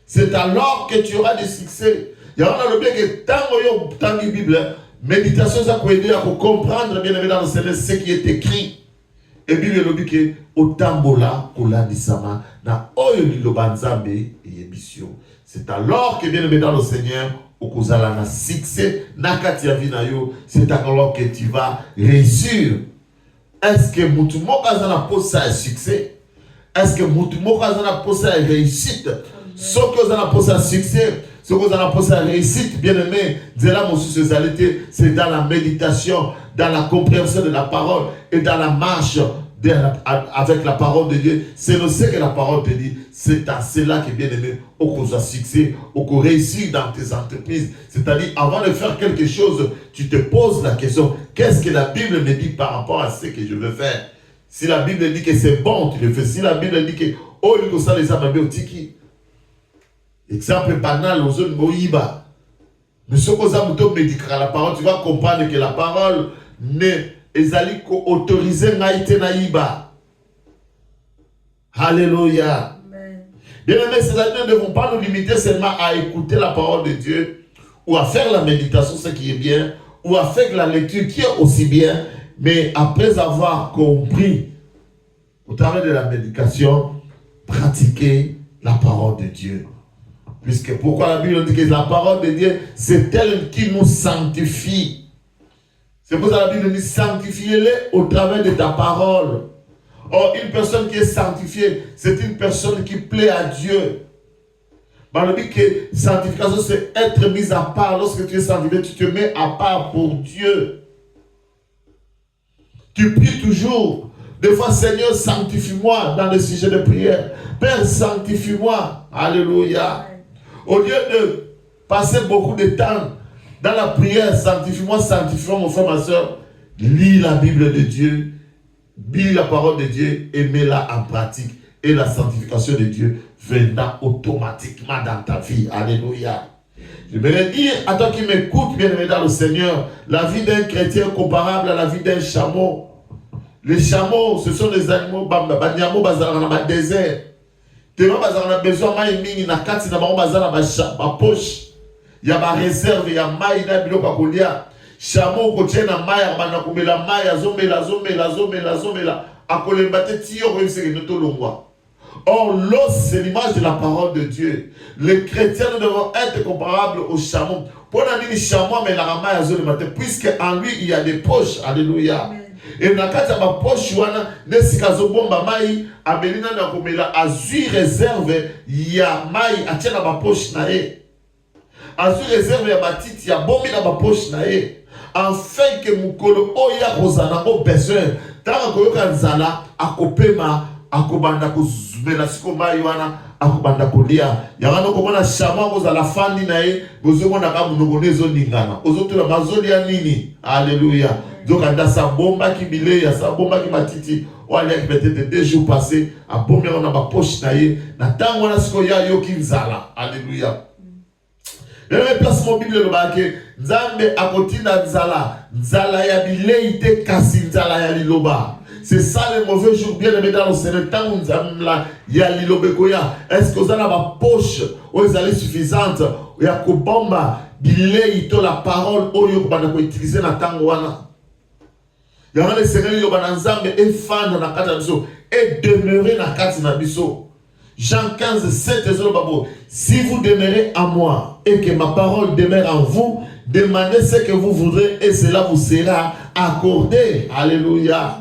C'est alors que tu auras des succès. Il y a un bien que tango yoko tangi Bible. Méditation, ça peut aider à comprendre bien évidemment ce qui est écrit. Et Bible le dit que au tambola, kola disama, na oyo liloba nzambe et émission. C'est alors que bien évidemment le Seigneur, au kozala na succès, na katia vinayo, c'est alors que tu vas réussir. est-ce que Moutoumok a un poste à succès? Est-ce que Moutoumok a un poste à réussite? Ce que vous avez poste à succès, ce que vous avez poste à réussite, bien aimé, c'est dans la méditation, dans la compréhension de la parole et dans la marche avec la parole de Dieu. C'est ce que la parole te dit. C'est dans cela que, bien aimé, on a succès, on réussit dans tes entreprises. C'est-à-dire, avant de faire quelque chose, tu te poses la question, qu'est-ce que la Bible me dit par rapport à ce que je veux faire? Si la Bible dit que c'est bon, tu le fais. Si la Bible dit que, oh, il ça les amabé au tiki. Exemple banal, aux zones Moïba. Mais ce que vous avez médicra la parole, tu vas comprendre que la parole n'est autorisée naïté naïba. Alléluia. Bien aimé, ces années ne vont pas nous limiter seulement à écouter la parole de Dieu ou à faire la méditation, ce qui est bien, ou à faire la lecture qui est aussi bien, mais après avoir compris au travers de la médication, pratiquer la parole de Dieu. Puisque pourquoi la Bible dit que la parole de Dieu, c'est elle qui nous sanctifie. C'est pour ça que la Bible dit sanctifie-les au travers de ta parole. Or, une personne qui est sanctifiée, c'est une personne qui plaît à Dieu. Dans le but que sanctification, c'est être mise à part. Lorsque tu es sanctifié, tu te mets à part pour Dieu. Tu pries toujours. Des fois, Seigneur, sanctifie-moi dans le sujet de prière. Père, sanctifie-moi. Alléluia. Au lieu de passer beaucoup de temps dans la prière, sanctifie-moi, mon frère, ma soeur, lis la Bible de Dieu, lis la parole de Dieu et mets-la en pratique. Et la sanctification de Dieu viendra automatiquement dans ta vie. Alléluia. Je vais dire à toi qui m'écoute, bien aimé dans le Seigneur, la vie d'un chrétien est comparable à la vie d'un chameau. Les chameaux, ce sont des animaux, dans le désert. Tellement on a besoin de maïs na kati na ma poche. Il y a ma réserve, il y a maïs na bilo kakolia. Chameau côté na maïs na kumela maïs azomela. Akole bate tio ko yimse ke to longwa. Or l'os c'est l'image de la parole de Dieu. Les chrétiens nous devons être comparables aux chameaux. Pour nous dire chameau mais la maïs azomela puisque en lui il y a des poches. Alléluia. Et na kati ya poche wana nesika zobomba mai abelina na komela azui réserve ya mai atia na poche na ye azui réserve ya matiti ya bombi na poche na ye afin que mukolo oya kozana ngo besoin tanga koyoka nzala akopema akobanda kozumela siko mai wana akobanda kolia yakano komona shama kozala fandi na ye bozomona ka munoko nezo ningana ozotula bazolia nini. Alléluia. Donc, on a sa bombe qui bilé, sa bombe qui matiti. On a peut-être 2 jours passés, à bombe on a ma poche naïe. Natang on a ce qu'il y a yo kinzala. Alléluia. Le place mon Bible le baké. Nzambe a continué nzala. Nzala ya bilé ite kasi nzala ya liloba. C'est ça le mauvais jour bien aimé dans le Seigneur. Tant nzambe la ya lilobe koya. Est-ce que vous avez ma poche ou vous allez suffisante? Ya ko bomba bilé ito la parole oyo ko bana ko utiliser na tango wana. Et demeurer dans kati na biso. Jean 15, 7, si vous demeurez en moi et que ma parole demeure en vous, demandez ce que vous voudrez et cela vous sera accordé. Alléluia.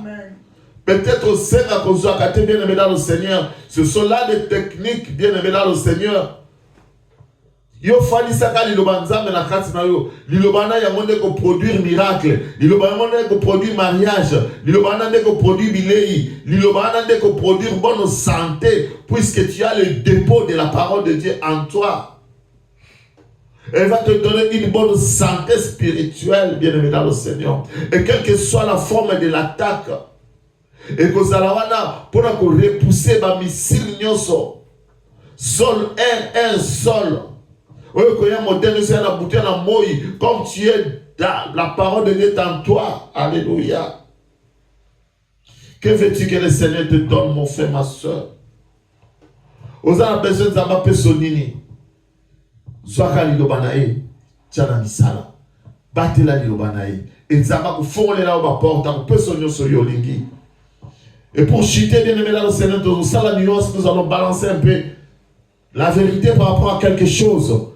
Peut-être au Seigneur, bien aimé dans le Seigneur, ce sont là des techniques bien aimé dans le Seigneur. Yo fali saka liloba nzambe na kati na yo liloba na yango nde ko produire miracle liloba yango nde ko produire mariage liloba na nde ko produire bilei liloba na nde ko produire bonne santé puisque tu as le dépôt de la parole de Dieu en toi. Elle va te donner une bonne santé spirituelle, bien aimé dans le Seigneur, et quelle que soit la forme de l'attaque et que zalawana pour repousser ba missile nyoso sol air sol. Comme tu es dans la parole de Dieu en toi. Alléluia. Que veux-tu que le Seigneur te donne, mon frère, ma soeur? Vous avez besoin de ma personne. Soit quand il obanae, tiens misala. Battez la liobanae. Et zama font les là au porte, on peut sonner sur yolingi. Et pour chuter, bien aimé dans le Seigneur, nous la nuance, nous allons balancer un peu la vérité par rapport à quelque chose.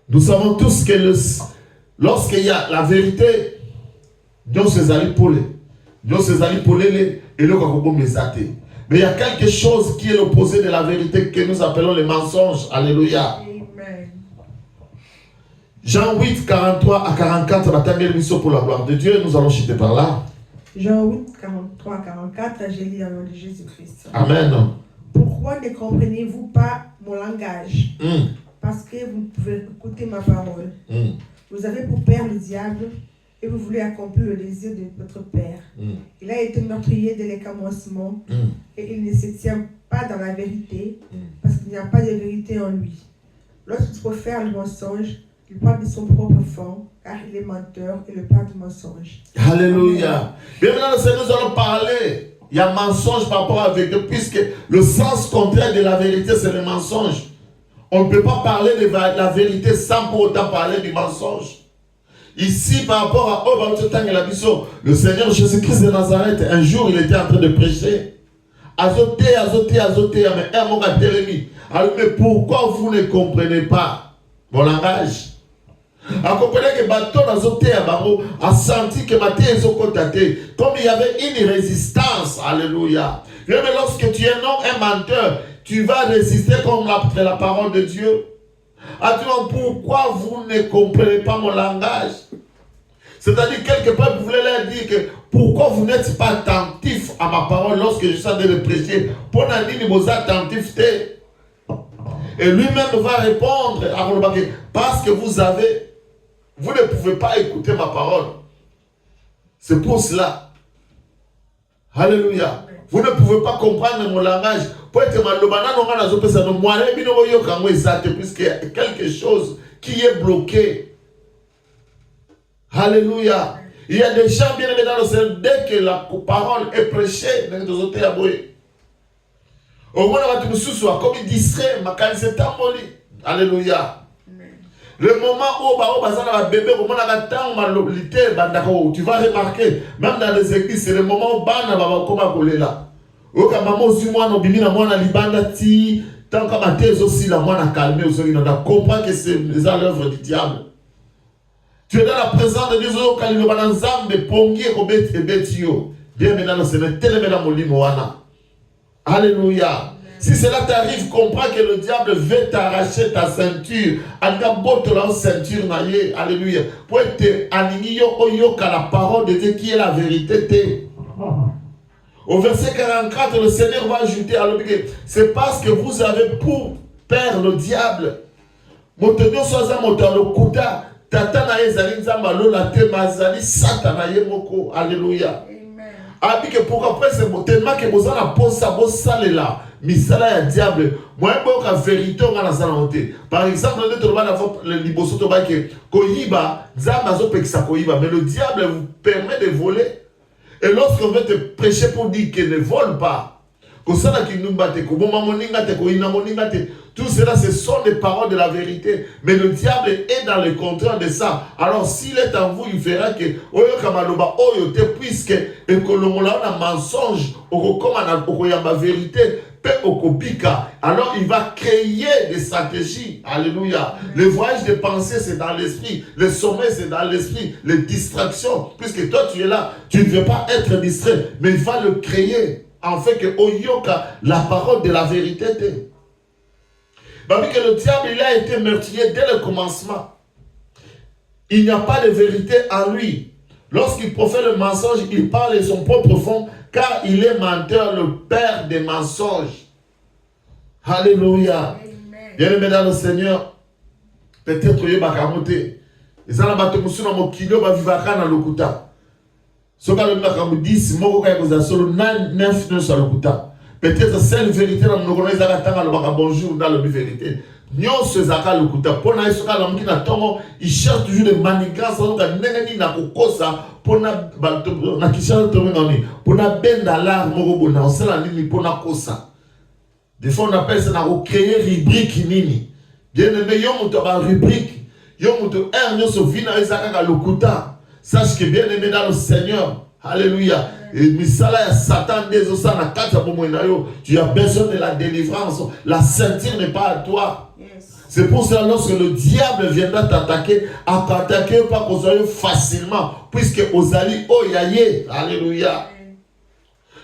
Nous savons tous que lorsqu'il y a la vérité, Dieu s'est allé pour les. Nous ces amis polélé et le kakobom les athées. Mais il y a quelque chose qui est l'opposé de la vérité que nous appelons les mensonges. Alléluia. Amen. Jean 8, 43 à 44, bataille mission pour la gloire de Dieu. Nous allons chuter par là. Jean 8, 43 à 44, j'ai lu au nom de Jésus-Christ. Amen. Pourquoi ne comprenez-vous pas mon langage? Parce que vous pouvez écouter ma parole. Vous avez pour père le diable et vous voulez accomplir le désir de votre père. Il a été meurtrier dès les commencements et il ne se tient pas dans la vérité parce qu'il n'y a pas de vérité en lui. Lorsqu'il faut faire le mensonge, il parle de son propre fond car il est menteur et le père du mensonge. Alléluia. Bien maintenant, nous allons parler. Il y a mensonge par rapport à la vérité puisque le sens contraire de la vérité c'est le mensonge. On ne peut pas parler de la vérité sans pour autant parler du mensonge. Ici, par rapport à le Seigneur Jésus-Christ de Nazareth, un jour, il était en train de prêcher. Azoté, mais un mot à Télémie. Alors, mais pourquoi vous ne comprenez pas mon langage? A comprenez que bateau azoté a senti que Matthieu est comme il y avait une résistance. Alléluia. Mais lorsque tu es non un menteur, tu vas résister comme la parole de Dieu. Attends, pourquoi vous ne comprenez pas mon langage? C'est-à-dire, quelque part, vous voulez leur dire que pourquoi vous n'êtes pas attentif à ma parole lorsque je suis en train de prêcher? Pour n'être vos attentifs. Et lui-même va répondre à mon baquet parce que vous ne pouvez pas écouter ma parole. C'est pour cela. Alléluia. Vous ne pouvez pas comprendre mon langage. Puisqu'il y a quelque chose qui est bloqué. Alléluia. Il y a des gens bien aimés dans le Seigneur, dès que la parole est prêchée, au moins, comme il distrait, alléluia. Le moment où bébé, tu vas remarquer, même dans les églises, c'est le moment où tant que aussi la moine a calmé, on comprend que c'est l'œuvre du diable. Tu es dans la présence de Dieu, bien maintenant, c'est le téléméla molimoana. Alléluia. Si cela t'arrive, comprends que le diable veut t'arracher ta ceinture. Alléluia. Pour être aligné à la parole de Dieu qui est la vérité. Au verset 44, le Seigneur va ajouter à l'homme, c'est parce que vous avez pour père le diable. Alléluia. Amen. Pourquoi après c'est tellement que vous avez posé là. Misala ya diable. Moi, la vérité, on a la santé. Par exemple, le liboso to bake koyiba, zamazo peksa koyiba, mais le diable vous permet de voler. Et lorsqu'on veut te prêcher pour dire qu'il ne vole pas, tout cela, ce sont des paroles de la vérité. Mais le diable est dans le contraire de ça. Alors, s'il est en vous, il verra que, puisque un mensonge, vérité, alors il va créer des stratégies. Alléluia. Le voyage de pensée, c'est dans l'esprit. Le sommeil, c'est dans l'esprit. Les distractions, puisque toi, tu es là, tu ne veux pas être distrait, mais il va le créer. En fait que Oyoka, la parole de la vérité était. Parce que le diable, il a été meurtrier dès le commencement. Il n'y a pas de vérité en lui. Lorsqu'il profère le mensonge, il parle de son propre fond, car il est menteur, le père des mensonges. Alléluia. Bien-aimé dans le Seigneur, peut-être qu'il y a des gens qui ont été vivants. Peut-être c'est la vérité dans le bonjour dans la vérité. Il cherche toujours des manigances des fois on appelle ça créer rubrique nini. Bien aimé, rubrique. Sache que bien aimé dans le Seigneur, alléluia. Et misala ya Satan des osana kata bomoinayo, tu as besoin de la délivrance. La ceinture n'est pas à toi. C'est pour cela, lorsque le diable viendra t'attaquer, à t'attaquer pas qu'on soit facilement, puisque Ozali, oh yaye, alléluia.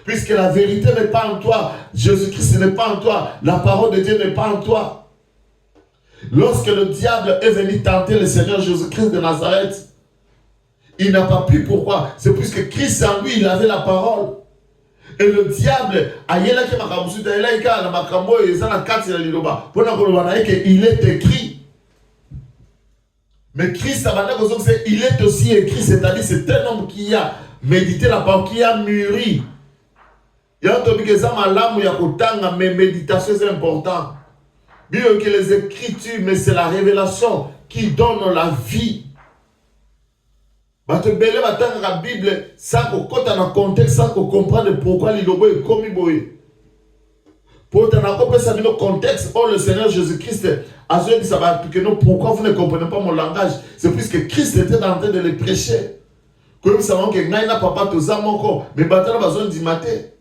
Puisque la vérité n'est pas en toi, Jésus-Christ n'est pas en toi, la parole de Dieu n'est pas en toi. Lorsque le diable est venu tenter le Seigneur Jésus-Christ de Nazareth, il n'a pas pu. Pourquoi? C'est puisque Christ en lui, il avait la parole. Et le diable, il est écrit. Mais Christ, il est aussi écrit, c'est-à-dire c'est un homme qui a médité la parole, qui a mûri. Il y a un truc qui est mais méditation c'est important. Bien que les écritures, mais c'est la révélation qui donne la vie. La Bible, sans qu'on compte dans le contexte, sans qu'on comprenne pourquoi il est comme il est. Pour le contexte, oh le Seigneur Jésus-Christ a dit ça va que nous, pourquoi vous ne comprenez pas mon langage? C'est puisque Christ était en train de les prêcher. Comme ça, on n'a pas tous ça, mais maintenant, on a besoin d'y mater.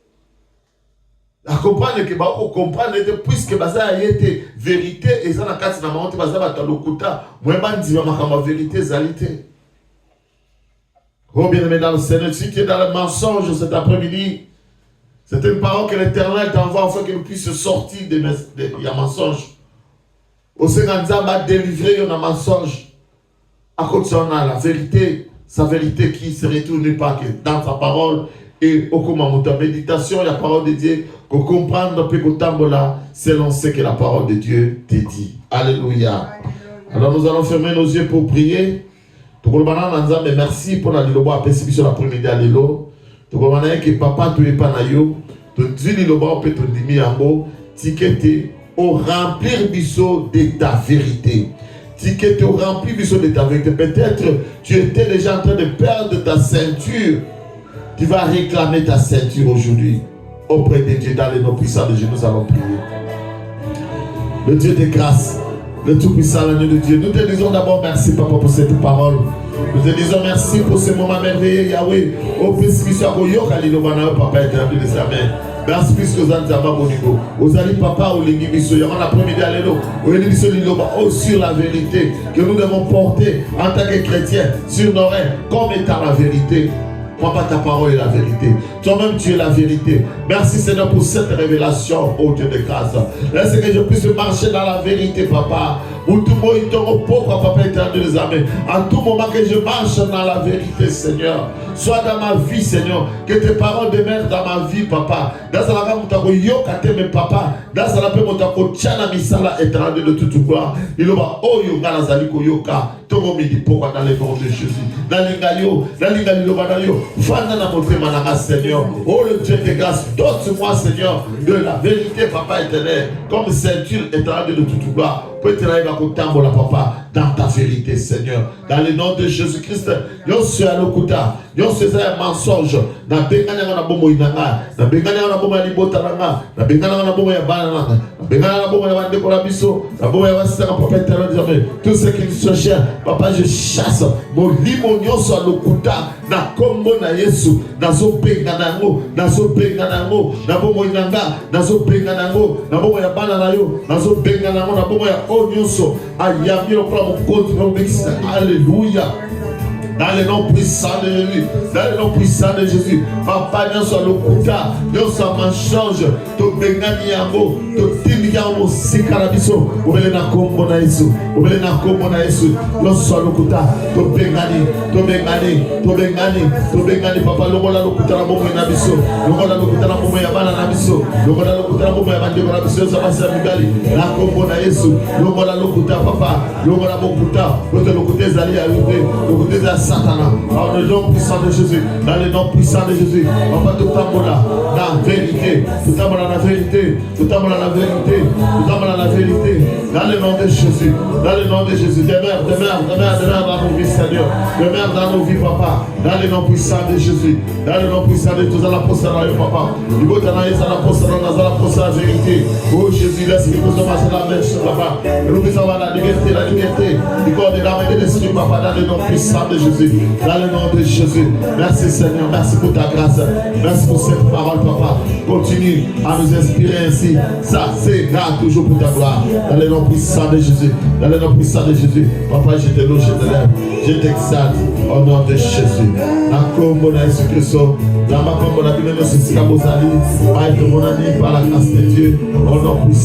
À comprendre que on comprendre puisque baza été vérité et ça na kati na monte baza batalokuta moi bandi ma vérité zalité. Oh bien-aimé dans le Seigneur, si tu es dans le mensonge cet après-midi, c'est une parole que l'Éternel t'envoie afin que nous puissions sortir de y mensonge. Au Seigneur va délivrer un mensonge. À côté de ça, on a la vérité, sa vérité qui se retourne pas que dans sa parole. Et au comment ta méditation, la parole de Dieu, qu'on comprenne selon ce que la parole de Dieu te dit. Alléluia. Alors nous allons fermer nos yeux pour prier. Mais merci pour la liloba appréciée sur l'après-midi à l'élo. Tu comprends que papa tu es pas naïo. Tu dis liloba peut te dire yango. Ticket au remplir biso de ta vérité. Ticket au remplir biso de ta vérité. Peut-être tu étais déjà en train de perdre ta ceinture. Tu vas réclamer ta ceinture aujourd'hui auprès de Dieu. Dans les noms puissants de Dieu, nous allons prier. Le Dieu de grâce, le Tout-Puissant, l'agneau de Dieu. Nous te disons d'abord merci, Papa, pour cette parole. Nous te disons merci pour ce moment merveilleux, Yahweh. Au puisque tu as Papa éternel des Amens. Merci puisque vous êtes à Bonigo. Vous allez Papa au Lingibiso. Il y a un après-midi à l'élo. Sur la vérité que nous devons porter en tant que chrétiens sur nos rêves comme étant la vérité. Papa, ta parole est la vérité. Toi-même, tu es la vérité. Merci, Seigneur, pour cette révélation, ô Dieu de grâce. Laisse que je puisse marcher dans la vérité, Papa. À tout moment que je marche dans la vérité, Seigneur. Soit dans ma vie, Seigneur. Que tes paroles demeurent dans ma vie, Papa. Dans la papa. Dans la paix, éternel de toute gloire. Il va yoga nazaliko yoka. Togo midi pourquoi dans les noms de Jésus. Dans l'ingayo, Fana na moté manaka, Seigneur. Oh le Dieu de grâce, donne-moi, Seigneur, de la vérité, Papa éternel, comme ceinture éternelle de toute gloire. Peut-être va la papa dans ta vérité, Seigneur. Dans le nom de Jésus-Christ, yo suis à l'okuta, yo c'est un mensonge. Na bengana na bomo inanga, na bengana na bomo libota nanga, na bengana na bomo ya banana, na bengana na bomo ya bande kolabiso, na bomo ya wasaka papa éternel jamais. Tout ce qui se cherche, papa je chasse mon limonio sur l'okuta, na kombo na Yesu, na zo bengana ngo, na zo bengana ngo, na bomo inanga, na zo bengana ngo, na bomo ya banana yo, na zo bengana ngo, na bomo ya Onyoso, ayami au plan contre alléluia. Dans le nom puissant de Jésus, dans le nom puissant de Jésus, Papa, nous sommes le Kouta, nous sommes en change, tu bengani yango, tu timi yango, si karabiso, ou bien na kombo na Yesu, ou bien na kombo na Yesu, nous sommes le Kouta, tu bengani, Papa, le mola le Kouta na bomo na biso, le mola le Kouta na bomo ya bana na biso, le mola le Kouta na bomo ya bande na biso, ça va se migali, na kombo na Yesu, le mola le Kouta, Papa, le mola le Kouta, le Kouta zali à l'ouvré, le Kouta Satana, dans le nom puissant de Jésus, dans le nom puissant de Jésus, on va tout amour la vérité, tout amour la vérité, tout amour la vérité, tout amour la vérité, dans le nom de Jésus, dans le nom de Jésus, demeure dans nos vies, Seigneur, demeure dans nos vies, Papa, dans le nom puissant de Jésus, dans le nom puissant de tous à la poste, Papa, il faut que tu aies la poste, c'est la vérité. Oh Jésus, laisse que nous sommes à la main, papa. Nous puissions avoir la liberté, du corps de l'âme et de l'esprit, papa, dans le nom puissant de Jésus. Dans le nom de Jésus. Merci Seigneur, merci pour ta grâce. Merci pour cette parole, papa. Continue à nous inspirer ainsi. Ça, c'est grave toujours pour ta gloire. Dans le nom puissant de Jésus. Dans le nom puissant de Jésus. Papa, je te loue, je te lève. Je t'exalte au nom de Jésus. La combo de Jésus-Christ. La combo de la vie de Jésus-Christ. Par la grâce de Dieu. Au nom puissant.